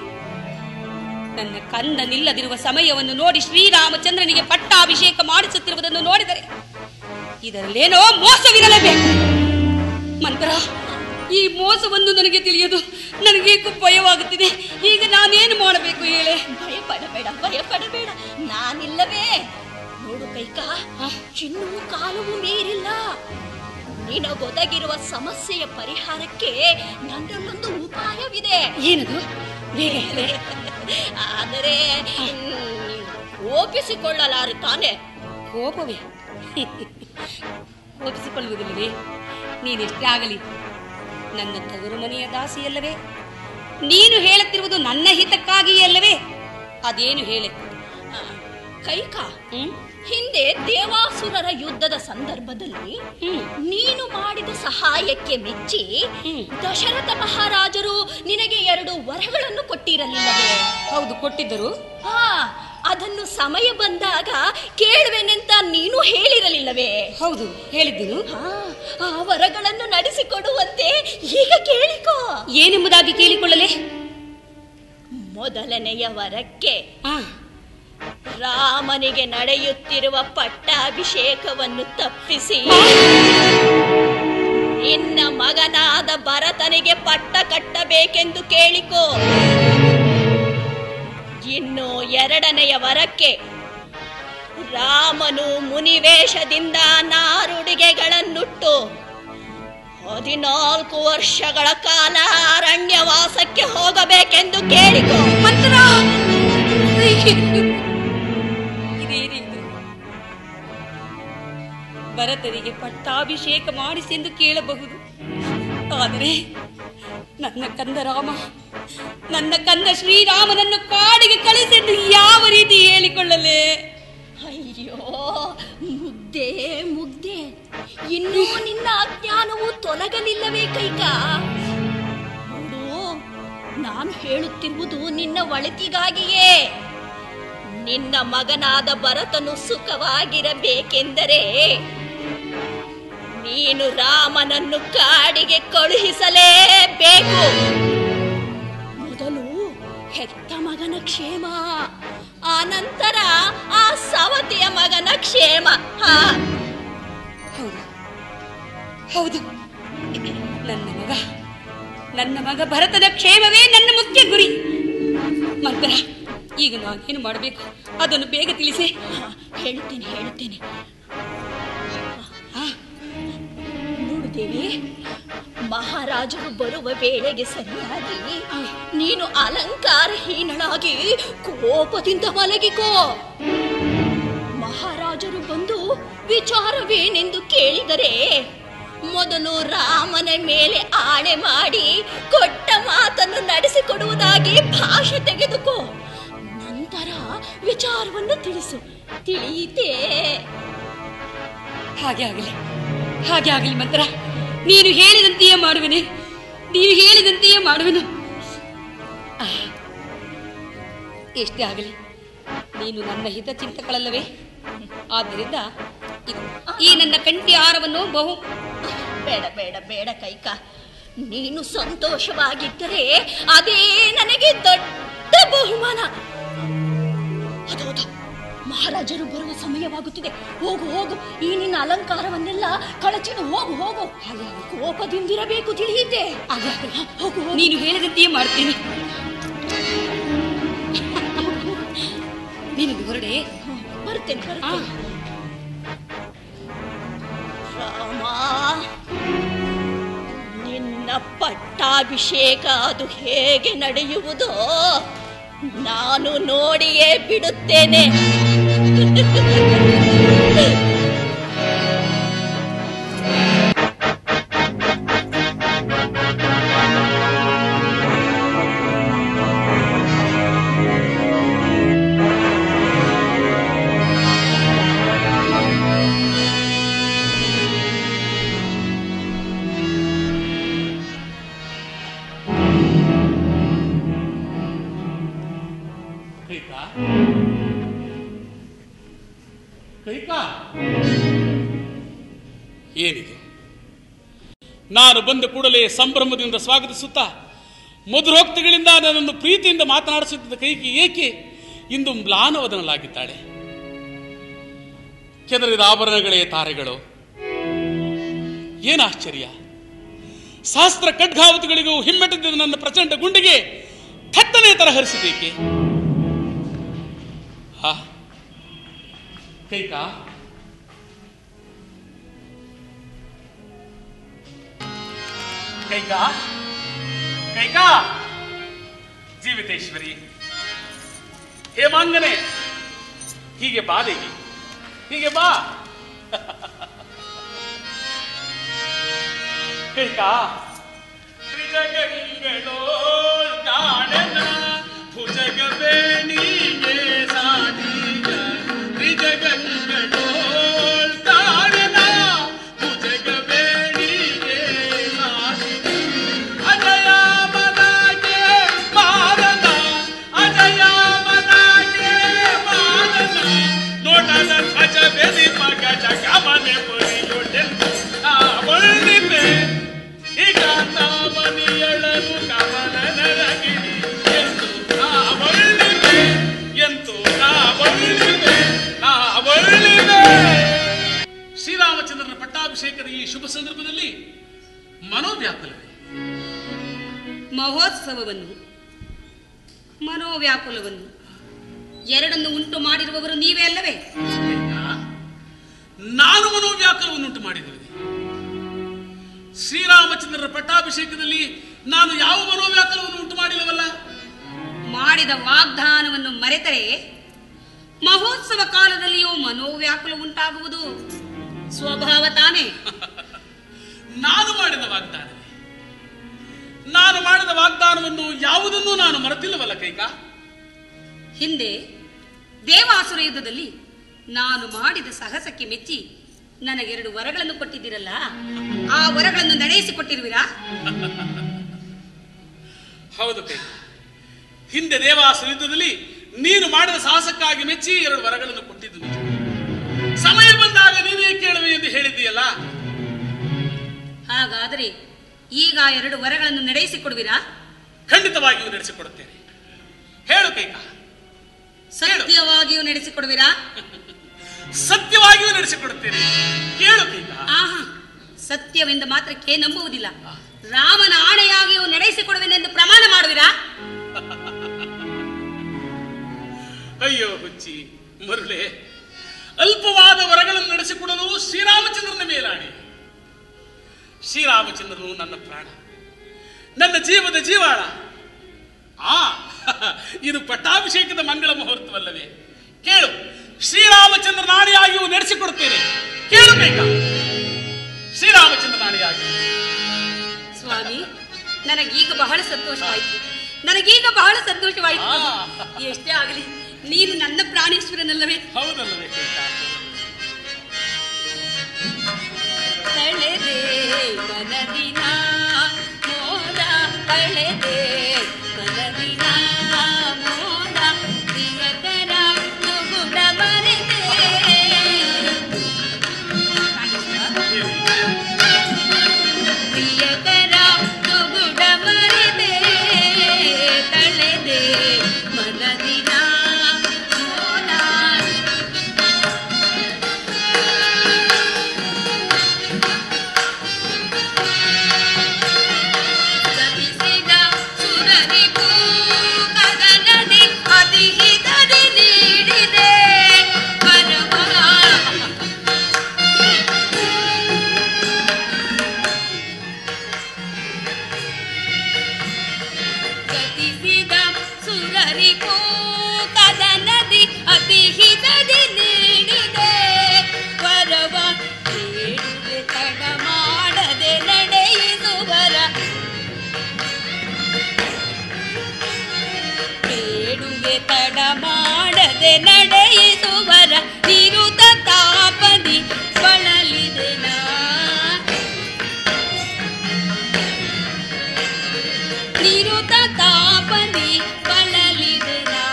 ನನ್ನ ಕಂದನಿಲ್ಲದಿರುವ ಸಮಯವನ್ನು ನೋಡಿ ಶ್ರೀರಾಮಚಂದ್ರನಿಗೆ ಪಟ್ಟಾಭಿಷೇಕ ಮಾಡಿಸುತ್ತಿರುವುದನ್ನು ನೋಡಿದರೆ ಇದರಲ್ಲೇನೋ ಮೋಸವಿರಲೇಬೇಕು. ಮಂತ್ರ, ಈ ಮೋಸವನ್ನು ನನಗೆ ತಿಳಿಯದು. ನನಗೆ ಭಯವಾಗುತ್ತಿದೆ. ಈಗ ನಾನೇನು ಮಾಡಬೇಕು ಹೇಳೆ? ಭಯಪಡಬೇಡ, ಭಯಪಡಬೇಡ, ನಾನಿಲ್ಲವೇ? ನೋಡು ಕೈಕಾ, ಚಿನ್ನು ಕಾಲವು ಮೀರಿಲ್ಲ. ನಿನಗೊದಗಿರುವ ಸಮಸ್ಯೆಯ ಪರಿಹಾರಕ್ಕೆ ನನ್ನಲ್ಲೊಂದು ಉಪಾಯವಿದೆ. ಏನದು? ಬೇಗ ಹೇಳೆ. ಆದರೆ ಕೋಪಿಸಿಕೊಳ್ಳಲಾರು ತಾನೆ? ಕೋಪವೇ? ಕೋಪಿಸಿಕೊಳ್ಳುವುದಿಲ್ಲವೇ? ನೀನೆಷ್ಟೇ ಆಗಲಿ ನನ್ನ ತವರು ಮನೆಯ ದಾಸಿಯಲ್ಲವೇ? ನೀನು ಹೇಳುತ್ತಿರುವುದು ನನ್ನ ಹಿತಕ್ಕಾಗಿಯೇ ಅಲ್ಲವೇ? ಅದೇನು ಹೇಳೆ? ಕೈಕಾ, ಹಿಂದೆ ದೇವಾಸುರರ ಯುದ್ಧದ ಸಂದರ್ಭದಲ್ಲಿ ನೀನು ಮಾಡಿದ ಸಹಾಯಕ್ಕೆ ಮೆಚ್ಚಿ ದಶರಥ ಮಹಾರಾಜರು ನಿನಗೆ 2 ವರಗಳನ್ನು ಕೊಟ್ಟಿರಲಿಲ್ಲವೇ? ಹೌದು, ಕೊಟ್ಟಿದ್ದರು. ಅದನ್ನು ಸಮಯ ಬಂದಾಗ ಕೇಳುವೆನೆಂತ ನೀನು ಹೇಳಿರಲಿಲ್ಲವೇ? ಹೌದು, ಹೇಳಿದ್ದೆನು. ಆ ವರಗಳನ್ನು ನಡೆಸಿಕೊಡುವಂತೆ ಈಗ ಕೇಳಿಕೋ. ಏನೆಂಬುದಾಗಿ ಕೇಳಿಕೊಳ್ಳಲೇ? ಮೊದಲನೆಯ ವರಕ್ಕೆ ರಾಮನಿಗೆ ನಡೆಯುತ್ತಿರುವ ಪಟ್ಟಾಭಿಷೇಕವನ್ನು ತಪ್ಪಿಸಿ ನಿನ್ನ ಮಗನಾದ ಭರತನಿಗೆ ಪಟ್ಟ ಕಟ್ಟಬೇಕೆಂದು ಕೇಳಿಕೋ. ಇನ್ನು 2ನೆಯ ವರಕ್ಕೆ ರಾಮನು ಮುನಿವೇಷದಿಂದ ನಾರುಡಿಗೆಗಳನ್ನುಟ್ಟು 14 ವರ್ಷಗಳ ಕಾಲ ಅರಣ್ಯವಾಸಕ್ಕೆ ಹೋಗಬೇಕೆಂದು ಕೇಳಿಕೋ. ಮಂತ್ರ, ಇದೇನಿದು? ಭರತನಿಗೆ ಪಟ್ಟಾಭಿಷೇಕ ಮಾಡಿಸೆಂದು ಕೇಳಬಹುದು. ಆದರೆ ನನ್ನ ಕಂದ ರಾಮ, ನನ್ನ ಕಂದ ಶ್ರೀರಾಮನನ್ನು ಕಾಡಿಗೆ ಕಳಿಸೆಂದು ಯಾವ ರೀತಿ ಹೇಳಿಕೊಳ್ಳಲೇ? ಅಯ್ಯೋ ಮುಗ್ದೆ ಮುಗ್ದೆ, ಇನ್ನೂ ನಿನ್ನ ಅಜ್ಞಾನವು ತೊಲಗಲಿಲ್ಲವೇ ಕೈಕಾ? ನೋಡು, ನಾನು ಹೇಳುತ್ತಿರುವುದು ನಿನ್ನ ಒಳಿತಿಗಾಗಿಯೇ. ನಿನ್ನ ಮಗನಾದ ಭರತನು ಸುಖವಾಗಿರಬೇಕೆಂದರೆ ನೀನು ರಾಮನನ್ನು ಕಾಡಿಗೆ ಕಳುಹಿಸಲೇಬೇಕು. ಮೊದಲು ಹೆತ್ತ ಮಗನ ಕ್ಷೇಮ, ಆನಂತರ ಆ ಸವತಿಯ ಮಗನ ಕ್ಷೇಮ. ಹೌದು ಹೌದು, ನನ್ನ ಮಗ ಭರತನ ಕ್ಷೇಮವೇ ನನ್ನ ಮುಖ್ಯ ಗುರಿ. ಮಂತ್ರ, ಈಗ ನಾನೇನು ಮಾಡಬೇಕು ಅದನ್ನು ಬೇಗ ತಿಳಿಸೆ. ಹೇಳುತ್ತೇನೆ. ನೋಡು ದೇವಿ, ಮಹಾರಾಜರು ಬರುವ ವೇಳೆಗೆ ಸರಿಯಾಗಿ ನೀನು ಅಲಂಕಾರಹೀನಳಾಗಿ ಕೋಪದಿಂದ ಮಲಗಿಕೋ. ಮಹಾರಾಜರು ಬಂದು ವಿಚಾರವೇನೆಂದು ಕೇಳಿದರೆ ಮೊದಲು ರಾಮನ ಮೇಲೆ ಆಣೆ ಮಾಡಿ ಕೊಟ್ಟ ಮಾತನ್ನು ನಡೆಸಿಕೊಡುವುದಾಗಿ ಭಾಷೆ ತೆಗೆದುಕೋ. ನಂತರ ವಿಚಾರವನ್ನು ತಿಳಿಸು. ತಿಳಿಯಿತೇ? ಹಾಗೆ ಆಗಲಿ ಮಂತ್ರ. ನೀನು ಹೇಳಿದಂತೆಯೇ ಮಾಡುವೆನು. ಎಷ್ಟೇ ಆಗಲಿ ನೀನು ನನ್ನ ಹಿತಚಿಂತಕಳಲ್ಲವೇ? ಆದ್ದರಿಂದ ಈ ನನ್ನ ಕಂಠಿ ಹಾರವನ್ನು ಬೇಡ ಕೈಕಾ. ನೀನು ಸಂತೋಷವಾಗಿದ್ದರೆ ಅದೇ ನನಗೆ ದೊಡ್ಡ ಬಹುಮಾನ. ಹೌದು, ಮಹಾರಾಜರು ಬರುವ ಸಮಯವಾಗುತ್ತಿದೆ. ಹೋಗು, ಈ ನಿನ್ನ ಅಲಂಕಾರವನ್ನೆಲ್ಲ ಕಳಚಿಡು. ಹೋಗು. ಕೋಪದಿಂದಿರಬೇಕು, ತಿಳಿಯಿತೆ? ಹೋಗು. ನೀನು ಹೇಳಿದಂತೆಯೇ ಮಾಡ್ತೀನಿ. ನೀನು ಹೊರಡೆ. ಬರ್ತೇನೆ. ರಾಮ, ನಿನ್ನ ಪಟ್ಟಾಭಿಷೇಕ ಅದು ಹೇಗೆ ನಡೆಯುವುದೋ ನಾನು ನೋಡಿಯೇ ಬಿಡುತ್ತೇನೆ. ಕೈಕಾ ಏನಿದು? ನಾನು ಬಂದ ಕೂಡಲೇ ಸಂಭ್ರಮದಿಂದ ಸ್ವಾಗತಿಸುತ್ತಾ ಮಧುರೋಕ್ತಿಗಳಿಂದ ನನ್ನನ್ನು ಪ್ರೀತಿಯಿಂದ ಮಾತನಾಡಿಸುತ್ತಿದ್ದ ಕೈಕಿ ಏಕೆ ಇಂದು ಮ್ಲಾನವದನಲಾಗಿದ್ದಾಳೆ? ಕೆದರಿದ ಆಭರಣಗಳೇ ತಾರೆಗಳು. ಏನಾಶ್ಚರ್ಯ! ಶಾಸ್ತ್ರ ಖಡ್ಗಾವತಿಗಳಿಗೂ ಹಿಮ್ಮೆಟ್ಟಿದ್ದ ನನ್ನ ಪ್ರಚಂಡ ಗುಂಡಿಗೆ ಥಟ್ಟನೆ ತರಹರಿಸಿದೇಕೆ? ಕೈಕಾ, ಕೈಕಾ, ಕೈಕಾ, ಜೀವಿತೇಶ್ವರಿ, ಹೇಮಾಂಗನೆ, ಹೀಗೆ ಬಾ ದೇವಿ, ಹೀಗೆ ಬಾ. ಕೈಕಾ, ತ್ರಿಜಗಂಗಳೋ ಕಾಣನ ಭುಜಗವೇಣಿಗೆ ಸಾಟಿಗ, ತ್ರಿಜಗಂಗಳೋ ಕಾಣನ ಭುಜಗವೇಣಿಗೆ ಸಾಟಿಗ, ಅಜಯ ಮನಗೆ ಮಾರನ, ಅಜಯ ಮನಗೆ ಮಾರನ, ನೋಟದ ಧ್ವಜ ಬೆದಿ ಮಗ ಜಗಮನೆ ಪುರಿಯೊಡೆಂದು ಒಳ್ಳಿಪೆ ಈಗ ತಾಮನಿಯಳರು ಕಮಲನರಗಿರಿ ಎಂದು ಒಳ್ಳಿಪೆ ಎಂದು ಒಳ್ಳಿಪೆ ಒಳ್ಳಿಪೆ. ಶ್ರೀರಾಮಚಂದ್ರನ ಪಟ್ಟಾಭಿಷೇಕದ ಈ ಶುಭ ಸಂದರ್ಭದಲ್ಲಿ ಮನೋವ್ಯಾಕುಲವೇ? ಮಹೋತ್ಸವವನ್ನು, ಮನೋವ್ಯಾಕುಲವನ್ನು ಎರಡನ್ನು ಉಂಟು ಮಾಡಿರುವವರು ನೀವೇ ಅಲ್ಲವೇ? ನಾನು ಮನೋವ್ಯಾಕುಲವನ್ನು ಉಂಟು ಮಾಡಿದ್ದೇನೆ. ಶ್ರೀರಾಮಚಂದ್ರರ ಪಟ್ಟಾಭಿಷೇಕದಲ್ಲಿ ನಾನು ಯಾವ ಮನೋವ್ಯಾಕುಲವನ್ನು ಉಂಟು ಮಾಡಿಲ್ಲವಲ್ಲ? ಮಾಡಿದ ವಾಗ್ದಾನವನ್ನು ಮರೆತರೆ ಮಹೋತ್ಸವ ಕಾಲದಲ್ಲಿಯೂ ಮನೋವ್ಯಾಕುಲ ಉಂಟಾಗುವುದು ಸ್ವಭಾವ ತಾನೇ. ನಾನು ಮಾಡಿದ ವಾಗ್ದಾನವೇ, ನಾನು ಮಾಡಿದ ವಾಗ್ದಾನವನ್ನು ಯಾವುದನ್ನು ನಾನು ಮರೆತಿಲ್ಲವಲ್ಲ ಕೈಕಾ? ಹಿಂದೆ ದೇವಾಸುರ ಯುದ್ಧದಲ್ಲಿ ನಾನು ಮಾಡಿದ ಸಾಹಸಕ್ಕೆ ಮೆಚ್ಚಿ ನನಗೆರಡು ವರಗಳನ್ನು ಕೊಟ್ಟಿದ್ದೀರಲ್ಲ, ಆ ವರಗಳನ್ನು ನಡೆಸಿಕೊಟ್ಟಿರುವಿರಾ? ಹೌದು ಕೈಕಾ, ಹಿಂದೆ ದೇವಾಸುರ ಯುದ್ಧದಲ್ಲಿ ನೀನು ಮಾಡಿದ ಸಾಹಸಕ್ಕಾಗಿ ಮೆಚ್ಚಿ 2 ವರಗಳನ್ನು ಕೊಟ್ಟಿದ್ದು ನಿಜ. ಸಮಯ ಬಂದಾಗ ನೀನೇ ಕೇಳುವೆ ಎಂದು ಹೇಳಿದ್ದೀಯಲ್ಲ. ಹಾಗಾದರೆ ಈಗ 2 ವರಗಳನ್ನು ನಡೆಸಿಕೊಡುವಿರಾ? ಖಂಡಿತವಾಗಿಯೂ ನಡೆಸಿಕೊಡುತ್ತೇನೆ. ಹೇಳು ಕೈಕಾ. ಸತ್ಯವಾಗಿಯೂ ನಡೆಸಿಕೊಡುವಿರಾ? ಸತ್ಯವಾಗಿಯೂ ನಡೆಸಿಕೊಡುತ್ತೇನೆ. ಕೇಳು ಕೈಕಾ. ಆಹಾ, ಸತ್ಯವೆಂದ ಮಾತ್ರಕ್ಕೆ ನಂಬುವುದಿಲ್ಲ. ರಾಮನ ಆಣೆಯಾಗಿಯೂ ನಡೆಸಿಕೊಡುವೆನೆಂದು ಪ್ರಮಾಣ ಮಾಡುವಿರಾ? ಅಯ್ಯೋ ಹುಚ್ಚಿ ಮರುಳೆ, ಅಲ್ಪವಾದ ವರಗಳನ್ನು ನಡೆಸಿಕೊಡಲು ಶ್ರೀರಾಮಚಂದ್ರನ ಮೇಲಾಣೆ. ಶ್ರೀರಾಮಚಂದ್ರನು ನನ್ನ ಪ್ರಾಣ, ನನ್ನ ಜೀವದ ಜೀವಾಳ. ಇದು ಪಟ್ಟಾಭಿಷೇಕದ ಮಂಗಳ ಮುಹೂರ್ತವಲ್ಲವೇ? ಕೇಳು, ಶ್ರೀರಾಮಚಂದ್ರನ ಆಣೆಯಾಗಿಯೂ ನಡೆಸಿಕೊಡುತ್ತೇನೆ. ಕೇಳು ಬೇಕಾ? ಶ್ರೀರಾಮಚಂದ್ರನ ಆಣೆಯಾಗಿ. ಸ್ವಾಮಿ, ನನಗೀಗ ಬಹಳ ಸಂತೋಷವಾಯಿತು, ನನಗೀಗ ಬಹಳ ಸಂತೋಷವಾಯಿತು. ಎಷ್ಟೇ ಆಗಲಿ ನೀನು ನನ್ನ ಪ್ರಾಣೇಶ್ವರನಲ್ಲವೇ? ಹೌದಲ್ಲವೇ ಕೈಕಾ? ಕಳೆದೆ ಮನದಿನ ಮೋದ, ಕಳೆದೆ ಮನದಿನ ಮೋದ, ಪ್ರಿಯಕರ ಗುಣ ಮರೆತೆ. ಪ್ರಿಯಕರ ಗುಣ ಮರೆತೆ, ಕಳೆದೆ ಮನದಿನ ಮೋದ. ಸತಿಸಿದ ಸುರರಿಗೂ ಕದನದಿ ಅತಿಹಿತದಿ ನೀಡಿದೆ ವರವ. ಗತಿಸಿದ ಸುರರಿಗೂ ಕದನದಿ ಅತಿಹಿತದಿ ನೀಡಿದೆ ವರವ. ಕೇಳುವೆ ತಡ ಮಾಡದೆ ನಡೆಯಿಸುವರ, ಕೇಳುವೆ ತಡ ಮಾಡದೆ ನಡೆಯಿಸುವರ. ನಿರುತ ತಾಪದಿ ಬಳಲಿದೆ ನಾ, ನಿರುತ ತಾಪದಿ ಬಳಲಿದೆ ನಾ.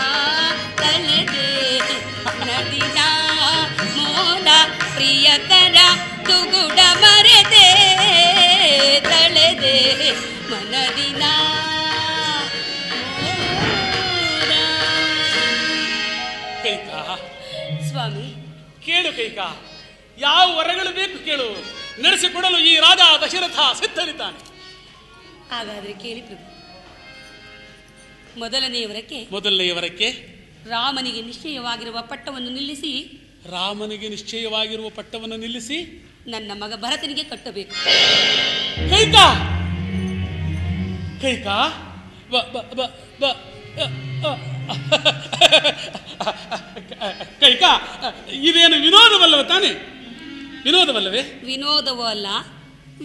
ಕಳೆದೆ ನದಿನ ಮೋದ, ಪ್ರಿಯಕರ ತುಗುಡ ಮರ ಕೈಕ, ಯಾವ ವರಗಳು ಬೇಕು ಕೇಳು, ನಡೆಸಿಕೊಡಲು ಈ ರಾಜ ದಶರಥ ಸಿದ್ಧನಿದ್ದಾನೆ. ಹಾಗಾದ್ರೆ ಕೇಳಿ ಪ್ರಭು. ಮೊದಲನೆಯವರಕ್ಕೆ ರಾಮನಿಗೆ ನಿಶ್ಚಯವಾಗಿರುವ ಪಟ್ಟವನ್ನು ನಿಲ್ಲಿಸಿ ನನ್ನ ಮಗ ಭರತನಿಗೆ ಕಟ್ಟಬೇಕು. ಕೈಕ ಕೈಕ ಇದೇನು ವಿನೋದವಲ್ಲವ ತಾನೆ? ವಿನೋದವಲ್ಲವೇ? ವಿನೋದವೂ ಅಲ್ಲ,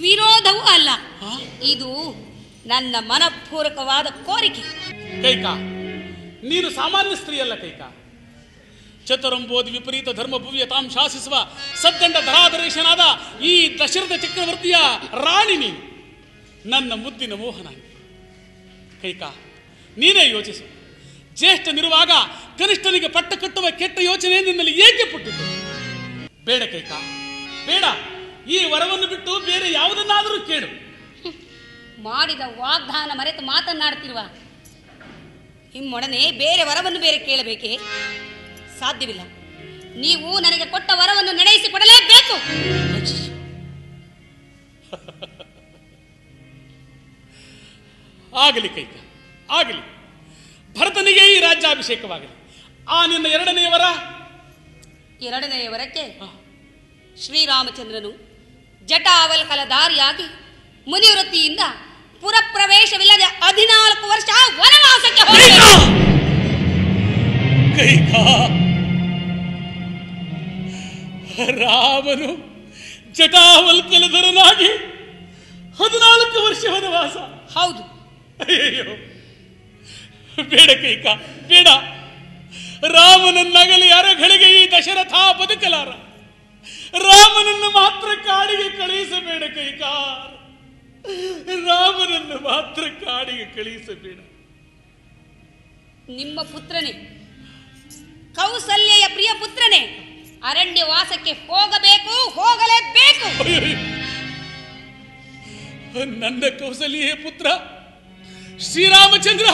ವಿರೋಧವೂ ಅಲ್ಲ. ಇದು ನನ್ನ ಮನಪೂರ್ವಕವಾದ ಕೋರಿಕೆ. ಕೈಕ, ನೀನು ಸಾಮಾನ್ಯ ಸ್ತ್ರೀ ಅಲ್ಲ ಕೈಕ. ಚತುರಂಬೋಧಿ ವಿಪರೀತ ಧರ್ಮ ಭುವ್ಯತಾಂ ಶಾಸಿಸುವ ಸದ್ದಂಡ ಧರಾಧರೇಶನಾದ ಈ ದಶರಥ ಚಕ್ರವರ್ತಿಯ ರಾಣಿ ನೀನು, ನನ್ನ ಮುದ್ದಿನ ಮೋಹನಾಂಗಿ. ಕೈಕ, ನೀನೇ ಯೋಚಿಸು. ಜ್ಯೇಷ್ಠನಿರುವಾಗ ಕನಿಷ್ಠನಿಗೆ ಪಟ್ಟ ಕಟ್ಟುವ ಕೆಟ್ಟ ಯೋಚನೆ ನಿನ್ನಲ್ಲಿ ಏಕೆ ಪುಟ್ಟಿತು? ಬೇಡ ಕೈಕ, ಬೇಡ. ಈ ವರವನ್ನು ಬಿಟ್ಟು ಬೇರೆ ಯಾವುದನ್ನಾದರೂ ಕೇಳು. ಮಾಡಿದ ವಾಗ್ದಾನ ಮರೆತು ಮಾತನಾಡ್ತಿರುವ ನಿಮ್ಮೊಡನೆ ಬೇರೆ ವರವನ್ನು ಬೇರೆ ಕೇಳಬೇಕೇ? ಸಾಧ್ಯವಿಲ್ಲ. ನೀವು ನನಗೆ ಕೊಟ್ಟ ವರವನ್ನು ನಡೆಸಿಕೊಡಲೇಬೇಕು. ಆಗಲಿ ಕೈಕ, ಆಗಲಿ. ಭರತನಿಗೆ ಈ ರಾಜ್ಯಾಭಿಷೇಕವಾಗಲಿ. ಆ ನಿನ್ನ ಎರಡನೆಯವರಕ್ಕೆ ಶ್ರೀರಾಮಚಂದ್ರನು ಜಟಾವಲ್ಕಲಧಾರಿಯಾಗಿ ಮುನಿವೃತ್ತಿಯಿಂದ ಪುರಪ್ರವೇಶವಿಲ್ಲದೆ 14 ವರ್ಷ ವನವಾಸಕ್ಕೆ ಹೋಗಬೇಕು. ರಾಮನು ಜಟಾವಲ್ಕಲಧರನಾಗಿ 14 ವರ್ಷ ವನವಾಸ? ಹೌದು. ಅಯ್ಯೋ, ಬೇಡ ಕೈಕ, ಬೇಡ. ರಾಮನನ್ನಗಲಿ ಅರಗಳಿಗೆ ಈ ದಶರಥ ಬದುಕಲಾರ. ರಾಮನನ್ನು ಮಾತ್ರ ಕಾಡಿಗೆ ಕಳುಹಿಸಬೇಡ ಕೈಕ, ರಾಮನನ್ನು ಮಾತ್ರ ಕಾಡಿಗೆ ಕಳುಹಿಸಬೇಡ. ನಿಮ್ಮ ಪುತ್ರನೇ, ಕೌಸಲ್ಯೆಯ ಪ್ರಿಯ ಪುತ್ರನೇ, ಅರಣ್ಯ ವಾಸಕ್ಕೆ ಹೋಗಲೇಬೇಕು. ನನ್ನ ಕೌಸಲ್ಯ ಪುತ್ರ ಶ್ರೀರಾಮಚಂದ್ರ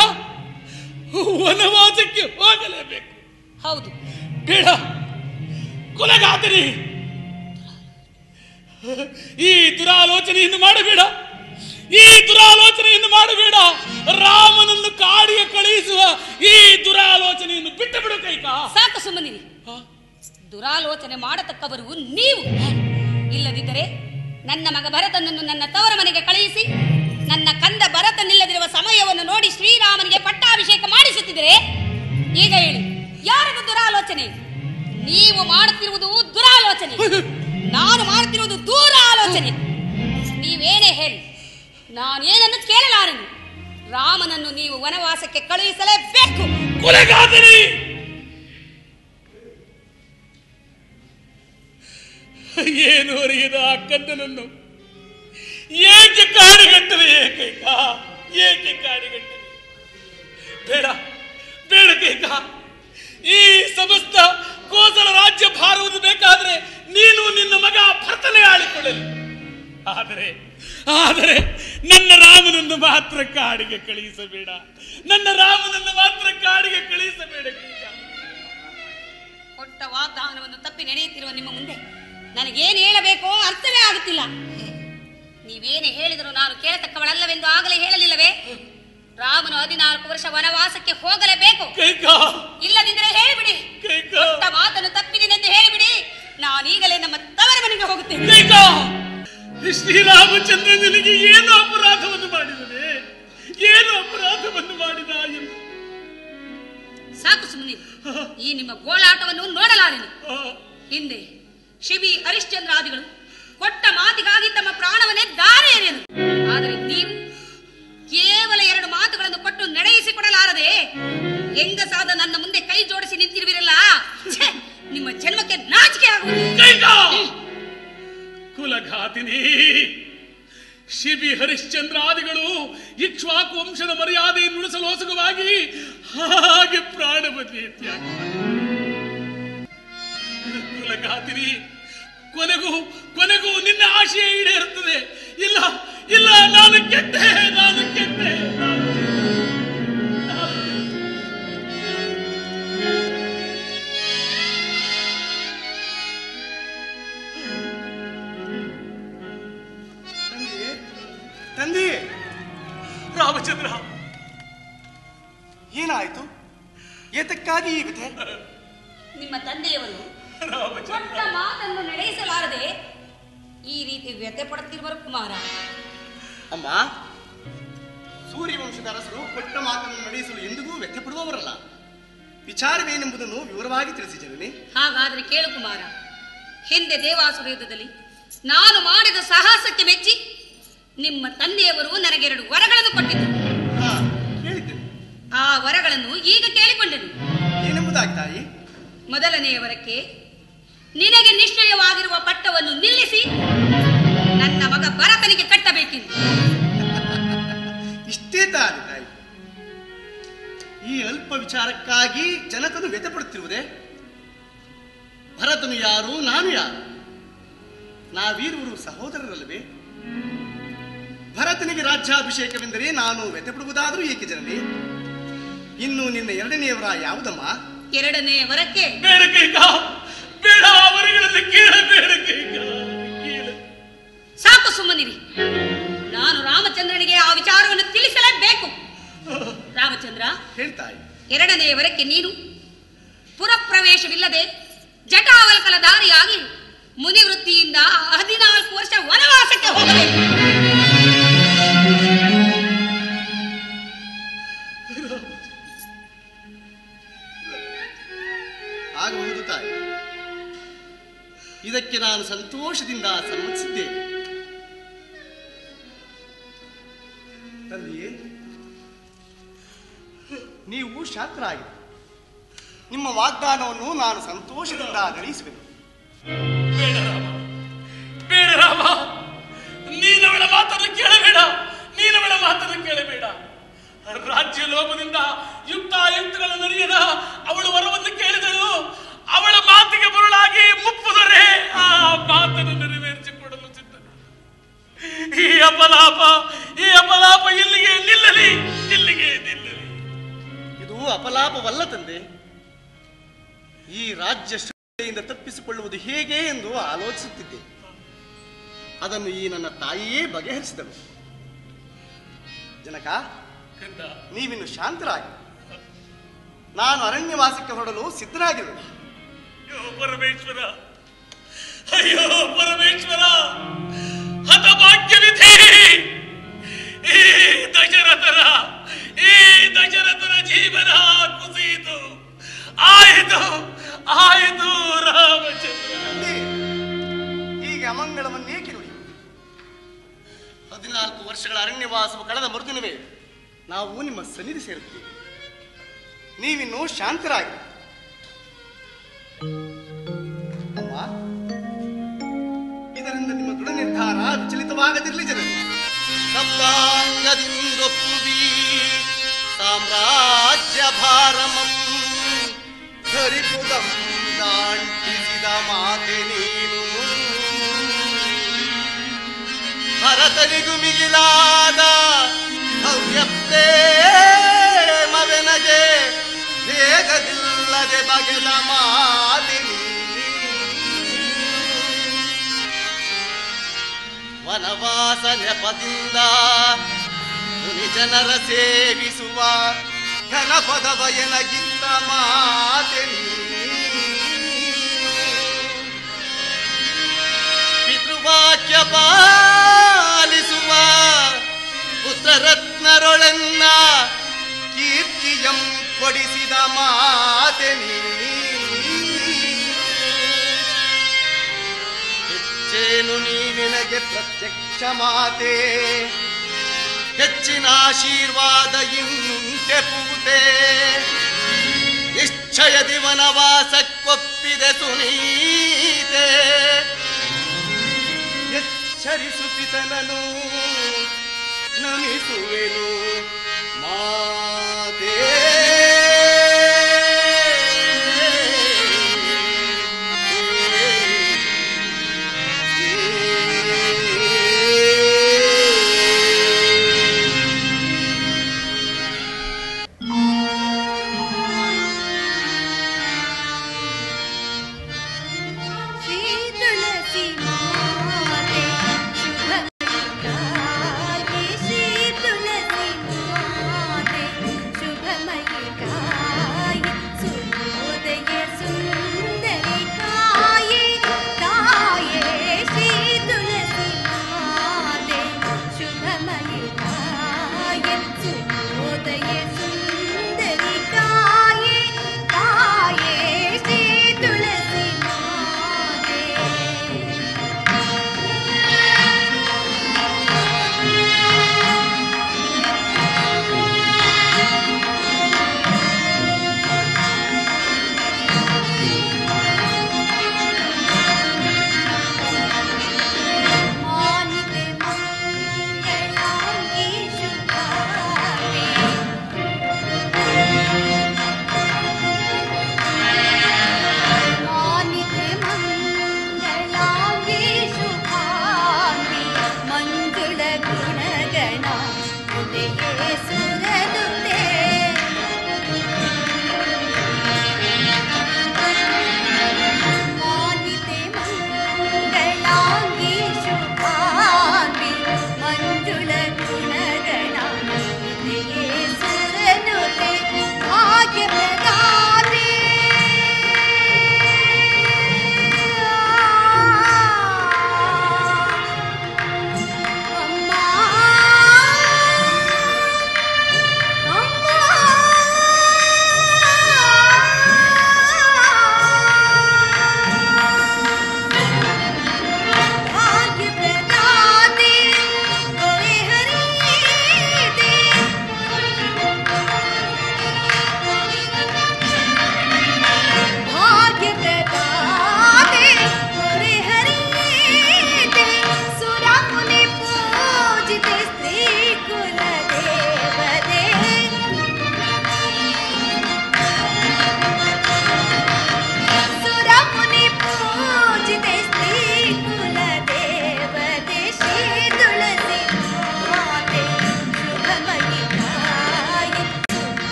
ವನವಾಸಕ್ಕೆ ಹೋಗಲೇಬೇಕು? ಹೌದು. ಬೇಡ, ಕೊಲೆಗಾತರಿ, ಈ ದುರಾಲೋಚನೆಯನ್ನು ಮಾಡಬೇಡ. ರಾಮನನ್ನು ಕಾಡಿಗೆ ಕಳುಹಿಸುವ ಈ ದುರಾಲೋಚನೆಯನ್ನು ಬಿಟ್ಟು ಬಿಡು ಕೈಕ. ಸಾಕು ಸುಮ್ಮನಿರಿ. ದುರಾಲೋಚನೆ ಮಾಡತಕ್ಕವರು ನೀವು. ಇಲ್ಲದಿದ್ದರೆ ನನ್ನ ಮಗ ಭರತನನ್ನು ನನ್ನ ತವರ ಮನೆಗೆ ಕಳುಹಿಸಿ ನನ್ನ ಕಂದ ಭರತನಿಲ್ಲದಿರುವ ಸಮಯವನ್ನು ನೋಡಿ ಶ್ರೀರಾಮನಿಗೆ ಪಟ್ಟಾಭಿಷೇಕ ಮಾಡಿಸುತ್ತಿದ್ದರೆ, ಈಗ ಹೇಳಿ, ಯಾರದು ದುರಾಲೋಚನೆ? ನೀವು ಮಾಡುತ್ತಿರುವುದು ದುರಾಲೋಚನೆ, ನಾನು ಮಾಡುತ್ತಿರುವುದು ದೂರ ಆಲೋಚನೆ. ನೀವೇನೇ ಹೇಳಿ, ನಾನೇನನ್ನು ಕೇಳಲಾರನು. ರಾಮನನ್ನು ನೀವು ವನವಾಸಕ್ಕೆ ಕಳುಹಿಸಲೇಬೇಕು. ಕೊಲೆಗಾತರಿ, ಏನು ಅರಿಯದ ಆ ಕಂದನನ್ನು ಏಕೆ ಕಾಡಿಗಟ್ಟವೆ ಕೈಕ? ಏಕೆ ಕಾಡಿಗಟ್ಟವೆ? ಬೇಡ ಕೈಕ. ಈ ಸಮಸ್ತ ಕೋಸಲ ರಾಜ್ಯ ಭಾರವನ್ನು ಬೇಕಾದ್ರೆ ನೀನು ನಿನ್ನ ಮಗ ಭರತನೇ ಆಳಿಕೊಳ್ಳಲಿ. ಆದರೆ ನನ್ನ ರಾಮನನ್ನು ಮಾತ್ರ ಕಾಡಿಗೆ ಕಳುಹಿಸಬೇಡ. ಕೈಕ. ಕೊಟ್ಟ ವಾಗ್ದಾನವನ್ನು ತಪ್ಪಿ ನಡೆಯುತ್ತಿರುವ ನಿಮ್ಮ ಮುಂದೆ ನನಗೇನು ಹೇಳಬೇಕೋ ಅರ್ಥವೇ ಆಗುತ್ತಿಲ್ಲ. ನೀವೇನೇ ಹೇಳಿದರೂ ನಾನು ಕೇಳತಕ್ಕವಳಲ್ಲವೆಂದು ಆಗಲೇ ಹೇಳಲಿಲ್ಲವೇ? ರಾಮನು 14 ವರ್ಷ ವನವಾಸಕ್ಕೆ ಹೋಗಲೇಬೇಕು. ಇಲ್ಲದಿದ್ದರೆ ಹೇಳಿಬಿಡಿ. ಕೊಟ್ಟ ಮಾತನ್ನು ತಪ್ಪಿದೆನೆಂದು ಹೇಳಿಬಿಡಿ. ನಾನೀಗಲೇ ನಮ್ಮ ತವರ ಮನೆಗೆ ಹೋಗುತ್ತೇನೆ. ಶ್ರೀರಾಮಚಂದ್ರನಿಗೆ ಏನು ಅಪರಾಧವನ್ನು ಮಾಡಿದ ಎಂದು ಸಾಕು ಸುಮ್ಮನೆ. ಈ ನಿಮ್ಮ ಗೋಳಾಟವನ್ನು ನೋಡಲಾರೆನು. ಹಿಂದೆ ಶಿಬಿ ಹರಿಶ್ಚಂದ್ರಾದಿಗಳು ಕೊಟ್ಟ ಮಾತಿಗಾಗಿ ತಮ್ಮ ಪ್ರಾಣವನ್ನೇ ದಾರಿ ಎರೆಯರು. ಆದರೆ ನೀವು ಕೇವಲ 2 ಮಾತುಗಳನ್ನು ಕೊಟ್ಟು ನಡೆಯಿಸಿಕೊಡಲಾರದೆ ಹೆಂಗಸಾದ ನನ್ನ ಮುಂದೆ ಕೈ ಜೋಡಿಸಿ ನಿಂತಿರುವಿರಲ್ಲ, ನಿಮ್ಮ ಜನ್ಮಕ್ಕೆ ನಾಚಿಕೆ ಆಗುವುದು. ಕುಲಘಾತಿನಿ, ಶಿಬಿ ಹರಿಶ್ಚಂದ್ರಾದಿಗಳು ಇಕ್ಷ್ವಾಕು ವಂಶದ ಮರ್ಯಾದೆಯನ್ನು ಉಳಿಸಲು ಹೊಸಗವಾಗಿ ಹಾಗೆ ಪ್ರಾಣಬಲಿ ತ್ಯಾಗ. ಕುಲಘಾತಿನಿ, ಕೊನೆಗೂ ನಿನ್ನ ಆಶಯ ಈಡೇರುತ್ತದೆ. ಇಲ್ಲ, ನಾನು ಕೆಟ್ಟೆ. ತಂದೆ ರಾಮಚಂದ್ರ, ಏನಾಯ್ತು? ಏತಕ್ಕಾಗಿ ಈ ವ್ಯಥೆ? ನಿಮ್ಮ ತಂದೆಯವರು ಕೊಟ್ಟ ಮಾತನ್ನು ನಡೆಸಲಾರದೆ ಈ ರೀತಿ ವ್ಯಥೆ ಪಡುತ್ತಿರುವರು ಕುಮಾರ. ಅಮ್ಮ, ಸೂರ್ಯವಂಶದ ಅರಸರು ಕೊಟ್ಟ ಮಾತನ್ನು ನಡೆಸಲು ಎಂದಿಗೂ ವ್ಯಥೆ ಪಡುವವರಲ್ಲ. ವಿಚಾರವೇನೆಂಬುದನ್ನು ವಿವರವಾಗಿ ತಿಳಿಸಿ ಜನನಿ. ಹಾಗಾದ್ರೆ ಕೇಳು ಕುಮಾರ. ಹಿಂದೆ ದೇವಾಸುರ ಯುದ್ಧದಲ್ಲಿ ನಾನು ಮಾಡಿದ ಸಾಹಸಕ್ಕೆ ಮೆಚ್ಚಿ ನಿಮ್ಮ ತಂದೆಯವರು ನನಗೆ 2 ವರಗಳನ್ನು ಕೊಟ್ಟಿದ್ದರು. ಕೇಳಿದ್ದೇನೆ. ಆ ವರಗಳನ್ನು ಈಗ ಕೇಳಿಕೊಂಡೆನು. ಏನೆಂಬುದಾಗಿ ತಾಯಿ? ಮೊದಲನೆಯ ವರಕ್ಕೆ ನಿನಗೆ ನಿಶ್ಚಯವಾಗಿರುವ ಪಟ್ಟವನ್ನು ನಿಲ್ಲಿಸಿ ನನ್ನ ಮಗ ಭರತನಿಗೆ ಕಟ್ಟಬೇಕೆಂದು. ಇಷ್ಟೇ ತಾನೆ ತಾಯಿ? ಈ ಅಲ್ಪ ವಿಚಾರಕ್ಕಾಗಿ ಜನಕನು ವ್ಯಥೆ ಪಡುತ್ತಿರುವುದೇ? ಭರತನು ಯಾರು, ನಾನು ಯಾರು? ನಾವೀರುವರು ಸಹೋದರರಲ್ಲವೇ? ಭರತನಿಗೆ ರಾಜ್ಯಾಭಿಷೇಕವೆಂದರೆ ನಾನು ವ್ಯಥೆ ಪಡುವುದಾದರೂ ಏಕೆ ಜನನಿ? ಇನ್ನು ನಿನ್ನ 2ನೇಯವರ ಯಾವುದಮ್ಮ? 2ನೇ ವರಕ್ಕೆ ಬೇಡ ಕೈಕ, ಬೇಡ, ಅವರುಗಳಲ್ಲಿ ಕೇಳಬೇಡ ಕೈಕ. ಸಾಕು, ಸುಮ್ಮನಿರಿ. ನಾನು ರಾಮಚಂದ್ರನಿಗೆ ಆ ವಿಚಾರವನ್ನು ತಿಳಿಸಲೇಬೇಕು. ರಾಮಚಂದ್ರ, ಹೇಳ್ತಾಯಿ. 2ನೇ ವರಕ್ಕೆ ನೀನು ಪುರಪ್ರವೇಶವಿಲ್ಲದೆ ಜಟಾವಲ್ಕಲ ದಾರಿಯಾಗಿ ಮುನಿವೃತ್ತಿಯಿಂದ 14 ವರ್ಷ ವನವಾಸಕ್ಕೆ ಹೋಗಬೇಕು. ಆಗಬಹುದು ತಾಯಿ. ಇದಕ್ಕೆ ನಾನು ಸಂತೋಷದಿಂದ ಸಮ್ಮತಿಸಿದ್ದೇನೆ. ತಂದೆಯೇ, ನೀವು ಶಾಂತರಾಗಿ ನಿಮ್ಮ ವಾಗ್ದಾನವನ್ನು ನಾನು ಸಂತೋಷದಿಂದ ನಡೆಸುವೆನು. ಬೇಡ ರಾಮ, ಬೇಡ ರಾಮ, ನೀನವಳ ಮಾತನ್ನು ಕೇಳಬೇಡ, ನೀನವಳ ಮಾತನ್ನು ಕೇಳಬೇಡ. ರಾಜ್ಯ ಲೋಭದಿಂದ ಯುಕ್ತಾಯುಕ್ತಗಳನ್ನು ನಡೆಯದ ಅವಳು ವರವನ್ನು ಕೇಳಿದಳು. ಅವಳ ಮಾತಿಗೆ ಮರುಳಾಗಿ ಮುಪ್ಪುದರೆ ಆ ಮಾತನ್ನು ನೆರವೇರಿಸಿಕೊಡಲು ಸಿದ್ಧನು. ಈ ಅಪಲಾಪ ಇಲ್ಲಿಗೆ ನಿಲ್ಲಲಿ, ಇಲ್ಲಿಗೆ ನಿಲ್ಲಲಿ. ಇದು ಅಪಲಾಪವಲ್ಲ ತಂದೆ. ಈ ರಾಜ್ಯ ಶ್ರದ್ಧೆಯಿಂದ ತಪ್ಪಿಸಿಕೊಳ್ಳುವುದು ಹೇಗೆ ಎಂದು ಆಲೋಚಿಸುತ್ತಿದ್ದೆ. ಅದನ್ನು ಈ ನನ್ನ ತಾಯಿಯೇ ಬಗೆಹರಿಸಿದಳು. ಜನಕ, ನೀವಿನ್ನು ಶಾಂತರಾಗಿ. ನಾನು ಅರಣ್ಯವಾಸಕ್ಕೆ ಹೊರಡಲು ಸಿದ್ಧರಾಗಿರುವೆ. ಪರಮೇಶ್ವರ, ಅಯ್ಯೋ ಪರಮೇಶ್ವರ, ಹತಭಾಗ್ಯ ವಿಧಿ. ಈ ದಶರಥನ ಜೀವನ ಕುಸಿಯಿತು. ಆಯಿತು ರಾಮಚಂದ್ರ. ಹೀಗೆ ಅಮಂಗಳವನ್ನೇಕೆ ನುಡಿ? 14 ವರ್ಷಗಳ ಅರಣ್ಯವಾಸವು ಕಳೆದ ಮರುದಿನವೇ ನಾವು ನಿಮ್ಮ ಸನ್ನಿಧಿ ಸೇರುತ್ತೇವೆ. ನೀವಿನ್ನೂ ಶಾಂತರಾಗಿ. ಅಮ್ಮ, ಇದರಿಂದ ನಿಮ್ಮ ದೃಢ ನಿರ್ಧಾರ ವಿಚಲಿತವಾಗದಿರಲಿ ಜನರು. ಸಪ್ತಾಂಗದಿಂದೊಪ್ಪುವಿ ಸಾಮ್ರಾಜ್ಯ ಭಾರಮಂ ಧರಿಪುದಂ ದಾಂಟಿಸಿದ ಮಾತೆ ನೀನು. ಭರತನಿಗೂ ಮಿಗಿಲಾದ ಭವ್ಯ ಪ್ರೇಮವೆನಗೆ ಭೇದವಿಲ್ಲದೆ ಬಗೆದ ಮಾತಿನಿ. ವನವಾಸ ನೆಪದಿಂದ ಮುನಿ ಜನರ ಸೇವಿಸುವ ಘನಪದವ ಎನಗಿದ್ದ ಮಾತಿನಿ. ಪಿತೃವಾಕ್ಯ ಪಾಲಿಸುವ ಪುತ್ರರತ್ನರೊಳೆನ್ನ ಕೀರ್ತಿಯಂ ಕೊಡಿಸಿದ ಮಾತೆನಿ. ಹೆಚ್ಚೇನು ನೀ ನಿನಗೆ ಪ್ರತ್ಯಕ್ಷ ಮಾತೆ, ಹೆಚ್ಚಿನ ಆಶೀರ್ವಾದ ಇನ್ನುಂಟೆ ಪೂತೆ. ನಿಶ್ಚಯದಿ ವನವಾಸಕ್ಕೊಪ್ಪಿದೆ ಸುನೀತೆ. ಎಚ್ಚರಿಸು ಪಿತನನು ನಮಿಸುವೆನು ಮಾತೆ. ಶ್ರೀ ತುಳಸಿ ಮಾತೆ ಶುಭ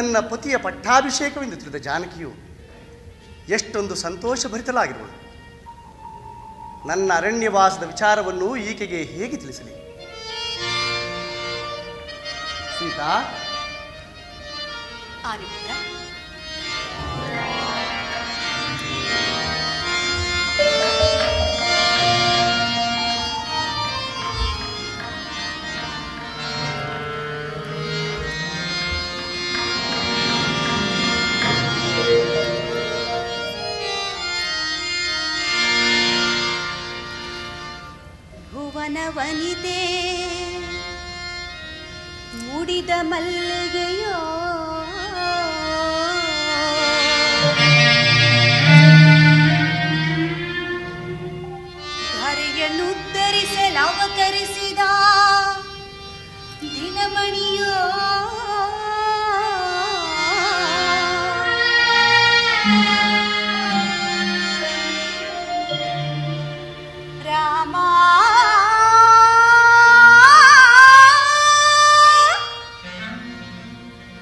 ನನ್ನ ಪತಿಯ ಪಟ್ಟಾಭಿಷೇಕವೆಂದು ತಿಳಿದ ಜಾನಕಿಯು ಎಷ್ಟೊಂದು ಸಂತೋಷಭರಿತಳಾಗಿರುವಳು. ನನ್ನ ಅರಣ್ಯವಾಸದ ವಿಚಾರವನ್ನು ಈಕೆಗೆ ಹೇಗೆ ತಿಳಿಸಲಿ? ಸೀತಾ, ಆದಿಪುತ್ರ, ಭುವನ ವನಿತೆ ಮುಡಿದ ಮಲ್ಲಿಗೆಯೋ ಧರೆಯನ್ನುದ್ಧರಿಸಲು ಅವತರಿಸಿದ ದಿನಮಣಿಯೋ ರಾಮ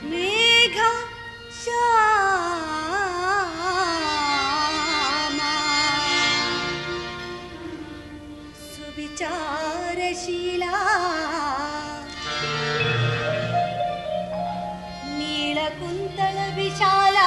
ಮೇಘ ಶ್ಯಾಮ ಸುವಿಚಾರಶೀಲ ನೀಳಕುಂತಳ ವಿಶಾಲ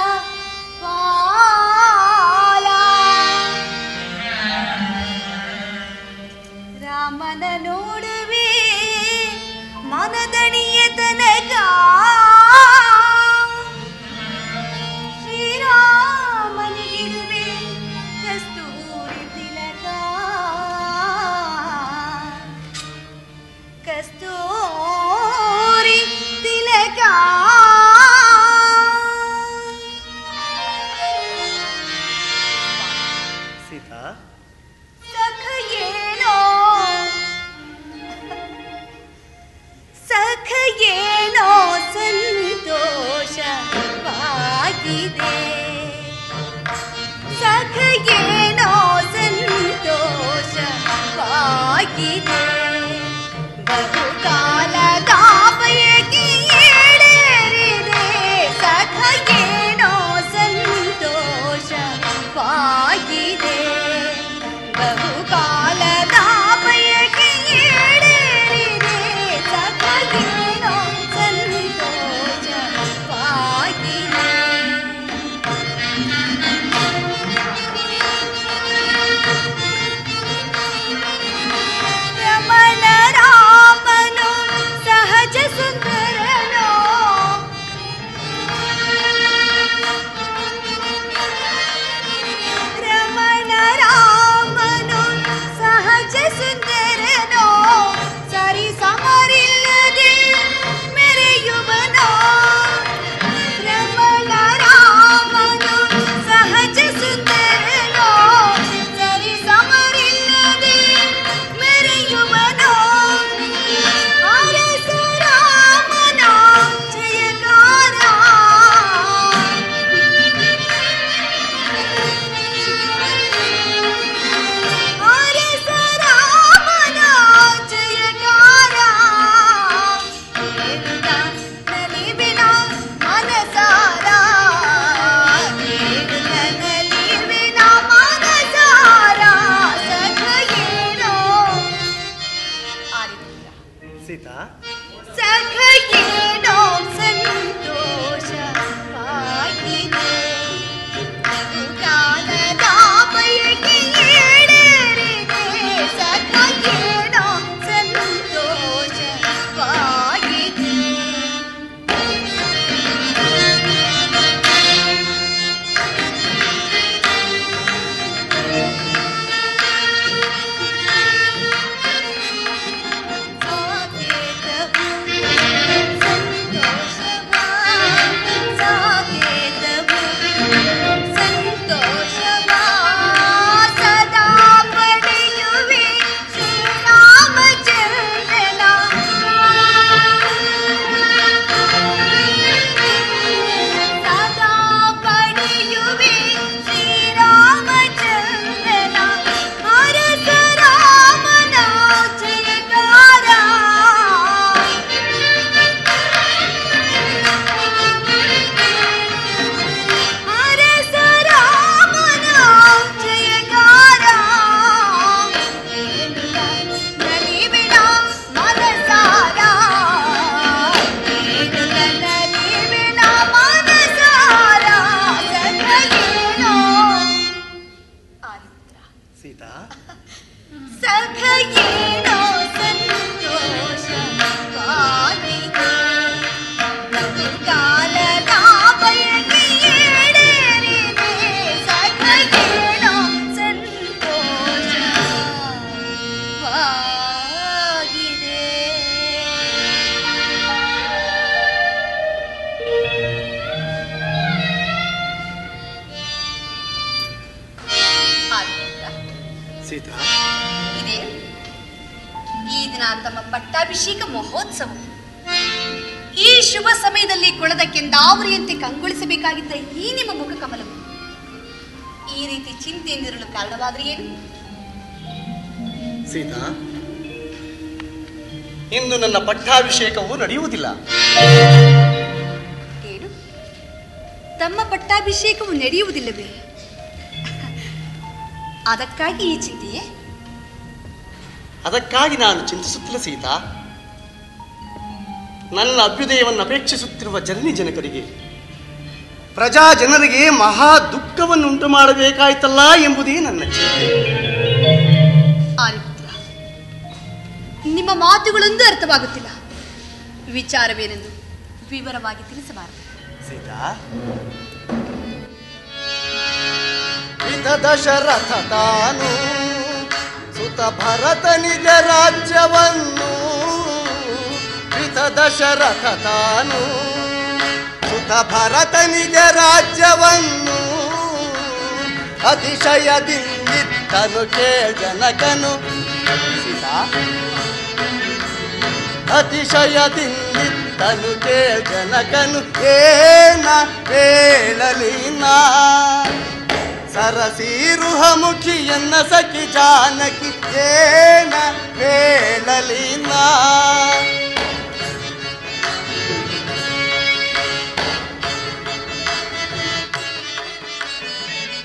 ಸೀತಾ ಸಖಯೇನೋ ಸಂತೋಷವಾಗಿದೆ ಕಾಲದ ಬಯಕೆ ಈಡೇರಿದೆ ಸಖಯೇನೋ ಸಂತೋಷವಾಗಿದೆ ಸೀತಾ ಇದೇ ಈ ದಿನ ತಮ್ಮ ಪಟ್ಟಾಭಿಷೇಕ ಮಹೋತ್ಸವ. ಈ ಶುಭ ಸಮಯದಲ್ಲಿ ಕೊಳದ ಕೆಂದಾವರಿಯಂತೆ ಕಂಗೊಳಿಸಬೇಕಾಗಿದ್ದ ಈ ನಿಮ್ಮ ಮುಖ ಕಮಲವು ಈ ರೀತಿ ಚಿಂತೆಯಿಂದಿರಲು ಕಾರಣವಾದ್ರೆ ಏನು? ಸೀತಾ ಇಂದು ನನ್ನ ಪಟ್ಟಾಭಿಷೇಕವು ನಡೆಯುವುದಿಲ್ಲ. ಏನು, ತಮ್ಮ ಪಟ್ಟಾಭಿಷೇಕವು ನಡೆಯುವುದಿಲ್ಲವೇ? ಅದಕ್ಕಾಗಿ ಈ ಚಿಂತೆಯೇ? ಅದಕ್ಕಾಗಿ ನಾನು ಚಿಂತಿಸುತ್ತಿಲ್ಲ ಸೀತಾ. ನನ್ನ ಅಭ್ಯುದಯವನ್ನು ಅಪೇಕ್ಷಿಸುತ್ತಿರುವ ಜನನಿ ಜನಕರಿಗೆ, ಪ್ರಜಾ ಜನರಿಗೆ ಮಹಾ ದುಃಖವನ್ನು ಉಂಟು ಮಾಡಬೇಕಾಯ್ತಲ್ಲ ಎಂಬುದೇ ನನ್ನ ಚಿಂತೆ. ಆರ್ಯಪುತ್ರ, ನಿಮ್ಮ ಮಾತುಗಳೊಂದು ಅರ್ಥವಾಗುತ್ತಿಲ್ಲ. ವಿಚಾರವೇನೆಂದು ವಿವರವಾಗಿ ತಿಳಿಸಬಾರದು. ಸೀತಾ, ದಶರಥ ತಾನು ಸುತ ಭರತನಿಗೆ ರಾಜ್ಯವನ್ನು, ದಶರಥ ತಾನು ಸುತ ಭರತನಿಗೆ ರಾಜ್ಯವನ್ನು, ಅತಿಶಯದಿಂದಿದ್ದನು ಜನಕನು. ಸೀತಾ, ಅತಿಶಯದಿಂದಿದ್ದನು ಜನಕನು ಏನ ಹೇಳಲಿನಾ. ಸರಸೀರುಹ ಮುಖಿಯನ್ನ ಸಖಿ ಜಾನಕಿ ಏನ ಹೇಳಲಿನಾ.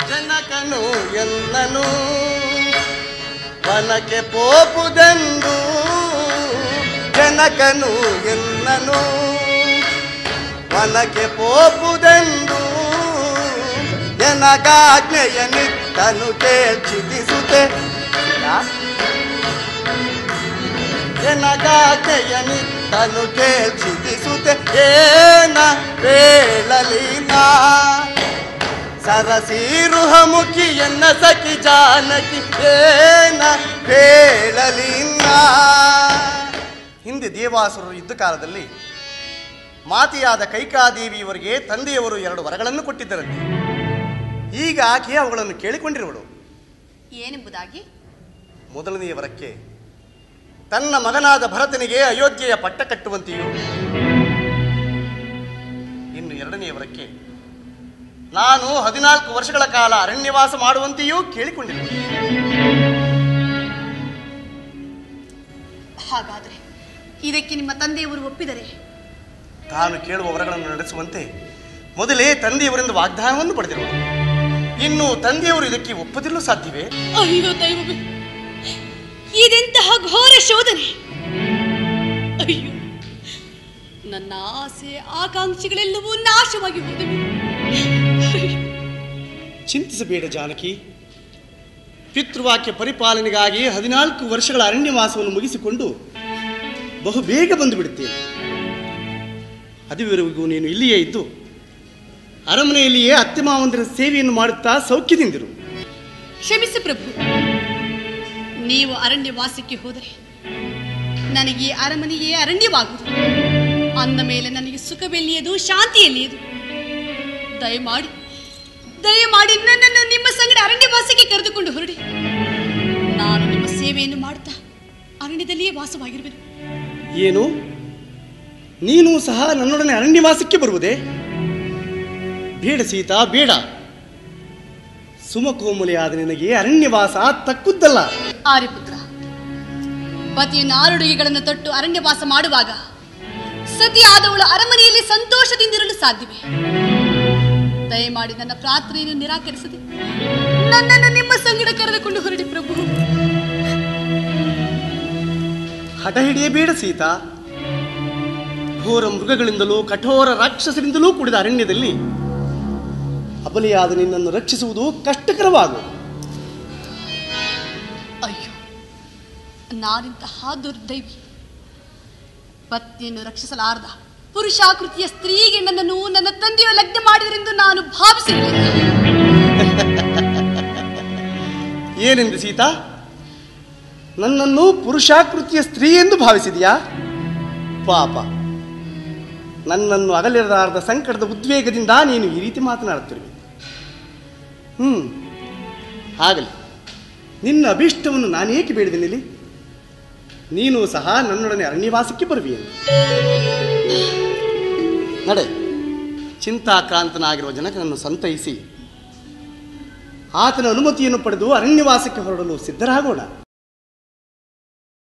ಜನಕನು ಎನ್ನನು ವನಕ್ಕೆ ಪೋಪುದೆಂದು, ಜನಕನು ಎನ್ನನು ವನಕ್ಕೆ ಪೋಪುದೆಂದು, ಎನಗಾಜ್ಞೆಯ ನಿತ್ತನು ಕೇಳ್ಚಿದಿಸುತ್ತೆ. ಎನಗಾಜ್ಞೆಯ ನಿತ್ತನು ಕೇಳ್ಚಿದಿಸುತ್ತೆ ಏನ ಹೇಳಲಿನಾ. ಸರಸೀರುಹ ಮುಖಿಯನ್ನ ಸಖಿ ಜಾನಕಿ ಏನ ಹೇಳಲಿನಾ. ಹಿಂದೆ ದೇವಾಸುರರು ಯುದ್ಧ ಕಾಲದಲ್ಲಿ ಮಾತೆಯಾದ ಕೈಕಾದೇವಿಯವರಿಗೆ ತಂದೆಯವರು 2 ವರಗಳನ್ನು ಕೊಟ್ಟಿದ್ದರಂತೆ. ಈಗ ಆಕೆ ಅವುಗಳನ್ನು ಕೇಳಿಕೊಂಡಿರುವಳು. ಏನೆಂಬುದಾಗಿ? ಮೊದಲನೆಯ ವರಕ್ಕೆ ತನ್ನ ಮಗನಾದ ಭರತನಿಗೆ ಅಯೋಧ್ಯೆಯ ಪಟ್ಟ ಕಟ್ಟುವಂತೆಯೂ, ಇನ್ನು 2ನೆಯ ವರಕ್ಕೆ ನಾನು 14 ವರ್ಷಗಳ ಕಾಲ ಅರಣ್ಯವಾಸ ಮಾಡುವಂತೆಯೂ ಕೇಳಿಕೊಂಡಿರುವಳು. ಹಾಗಾದರೆ ಇದಕ್ಕೆ ನಿಮ್ಮ ತಂದೆಯವರು ಒಪ್ಪಿದರೆ? ತಾನು ಕೇಳುವ ವರಗಳನ್ನು ನಡೆಸುವಂತೆ ಮೊದಲೇ ತಂದೆಯವರಿಂದ ವಾಗ್ದಾನವನ್ನು ಪಡೆದಿರುವಳು. ಇನ್ನು ತಂದೆಯವರು ಇದಕ್ಕೆ ಒಪ್ಪದಿರಲು ಸಾಧ್ಯವೇ? ಅಯ್ಯೋ ದೈವವೇ, ಇದೆಂತಹ ಘೋರ ಶೋಧನೆ! ಅಯ್ಯೋ, ನನ್ನ ಆಸೆ ಆಕಾಂಕ್ಷೆಗಳೆಲ್ಲವೂ ನಾಶವಾಗಿ ಹೋದವು. ಚಿಂತಿಸಬೇಡ ಜಾನಕಿ. ಪಿತೃವಾಕ್ಯ ಪರಿಪಾಲನೆಗಾಗಿ 14 ವರ್ಷಗಳ ಅರಣ್ಯವಾಸವನ್ನು ಮುಗಿಸಿಕೊಂಡು ಬಹುಬೇಗ ಬಂದು ಬಿಡುತ್ತೇನೆ. ಅದುವರೆಗೂ ನೀನು ಇಲ್ಲಿಯೇ ಇದ್ದು ಅರಮನೆಯಲ್ಲಿಯೇ ಅತ್ತೆ ಮಾವಂದಿರ ಸೇವೆಯನ್ನು ಮಾಡುತ್ತಾ ಸೌಖ್ಯದಿಂದಿರು. ಕ್ಷಮಿಸಿ ಪ್ರಭು, ನೀವು ಅರಣ್ಯವಾಸಕ್ಕೆ ಹೋದರೆ ನನಗೆ ಅರಮನೆಯೇ ಅರಣ್ಯವಾಗುವುದು. ಅಂದ ಮೇಲೆ ನನಗೆ ಸುಖವೆಲ್ಲಿಯದು, ಶಾಂತಿಯಲ್ಲಿಯದು. ದಯಮಾಡಿ ನನ್ನನ್ನು ನಿಮ್ಮ ಸಂಗಡ ಅರಣ್ಯವಾಸಕ್ಕೆ ಕರೆದುಕೊಂಡು ಹೊರಡಿ. ನಾನು ನಿಮ್ಮ ಸೇವೆಯನ್ನು ಮಾಡುತ್ತಾ ಅರಣ್ಯದಲ್ಲಿಯೇ ವಾಸವಾಗಿರುವೆನು. ಏನು, ನೀನು ಸಹ ನನ್ನೊಡನೆ ಅರಣ್ಯವಾಸಕ್ಕೆ ಬರುವುದೇ? ಬೇಡ ಸೀತಾ, ಬೇಡ. ಸುಮಕೋಮಲೆಯಾದ ನಿನಗೆ ಅರಣ್ಯವಾಸ ತಕ್ಕುದ್ದಲ್ಲ. ಆರ್ಯಪುತ್ರ, ಪತಿಯ ನಾರುಡುಗೆಗಳನ್ನು ತೊಟ್ಟು ಅರಣ್ಯವಾಸ ಮಾಡುವಾಗ ಸತಿಯಾದವಳು ಅರಮನೆಯಲ್ಲಿ ಸಂತೋಷದಿಂದಿರಲು ಸಾಧ್ಯವೇ? ದಯಮಾಡಿ ನನ್ನ ಪ್ರಾರ್ಥನೆಯನ್ನು ನಿರಾಕರಿಸದೆ ನನ್ನನ್ನು ನಿಮ್ಮ ಸಂಗಡ ಕರೆದುಕೊಂಡು ಹೊರಡಿ ಪ್ರಭು. ಹಠ ಹಿಡಿಯಬೇಡ ಸೀತಾ. ಘೋರ ಮೃಗಗಳಿಂದಲೂ ಕಠೋರ ರಾಕ್ಷಸರಿಂದಲೂ ಕೂಡಿದ ಅರಣ್ಯದಲ್ಲಿ ಅಬಲೆಯಾದ ನಿನ್ನನ್ನು ರಕ್ಷಿಸುವುದು ಕಷ್ಟಕರವಾಗುವುದು. ಅಯ್ಯೋ, ನಾನಿಂತಹ ದುರ್ದೈವಿ. ಪತ್ನಿಯನ್ನು ರಕ್ಷಿಸಲಾರದ ಪುರುಷಾಕೃತಿಯ ಸ್ತ್ರೀಗೆ ನನ್ನನ್ನು ನನ್ನ ತಂದೆಯು ಲಗ್ನ ಮಾಡಿದರೆಂದು ನಾನು ಭಾವಿಸಿದ್ದೇನೆ. ಏನೆಂದು ಸೀತಾ, ನನ್ನನ್ನು ಪುರುಷಾಕೃತಿಯ ಸ್ತ್ರೀ ಎಂದು ಭಾವಿಸಿದೆಯಾ? ಪಾಪ, ನನ್ನನ್ನು ಅಗಲಿರಲಾರದ ಸಂಕಟದ ಉದ್ವೇಗದಿಂದ ನೀನು ಈ ರೀತಿ ಮಾತನಾಡುತ್ತಿರುವೆ. ಆಗಲಿ, ನಿನ್ನ ಅಭೀಷ್ಟವನ್ನು ನಾನೇಕೆ ಬೇಡಿದೆನಿಲ್ಲಿ? ನೀನು ಸಹ ನನ್ನೊಡನೆ ಅರಣ್ಯವಾಸಕ್ಕೆ ಬರುವೆಯೇನು? ನಡೆ, ಚಿಂತಾಕ್ರಾಂತನಾಗಿರುವ ಜನಕನನ್ನು ಸಂತೈಸಿ ಆತನ ಅನುಮತಿಯನ್ನು ಪಡೆದು ಅರಣ್ಯವಾಸಕ್ಕೆ ಹೊರಡಲು ಸಿದ್ಧರಾಗೋಣ.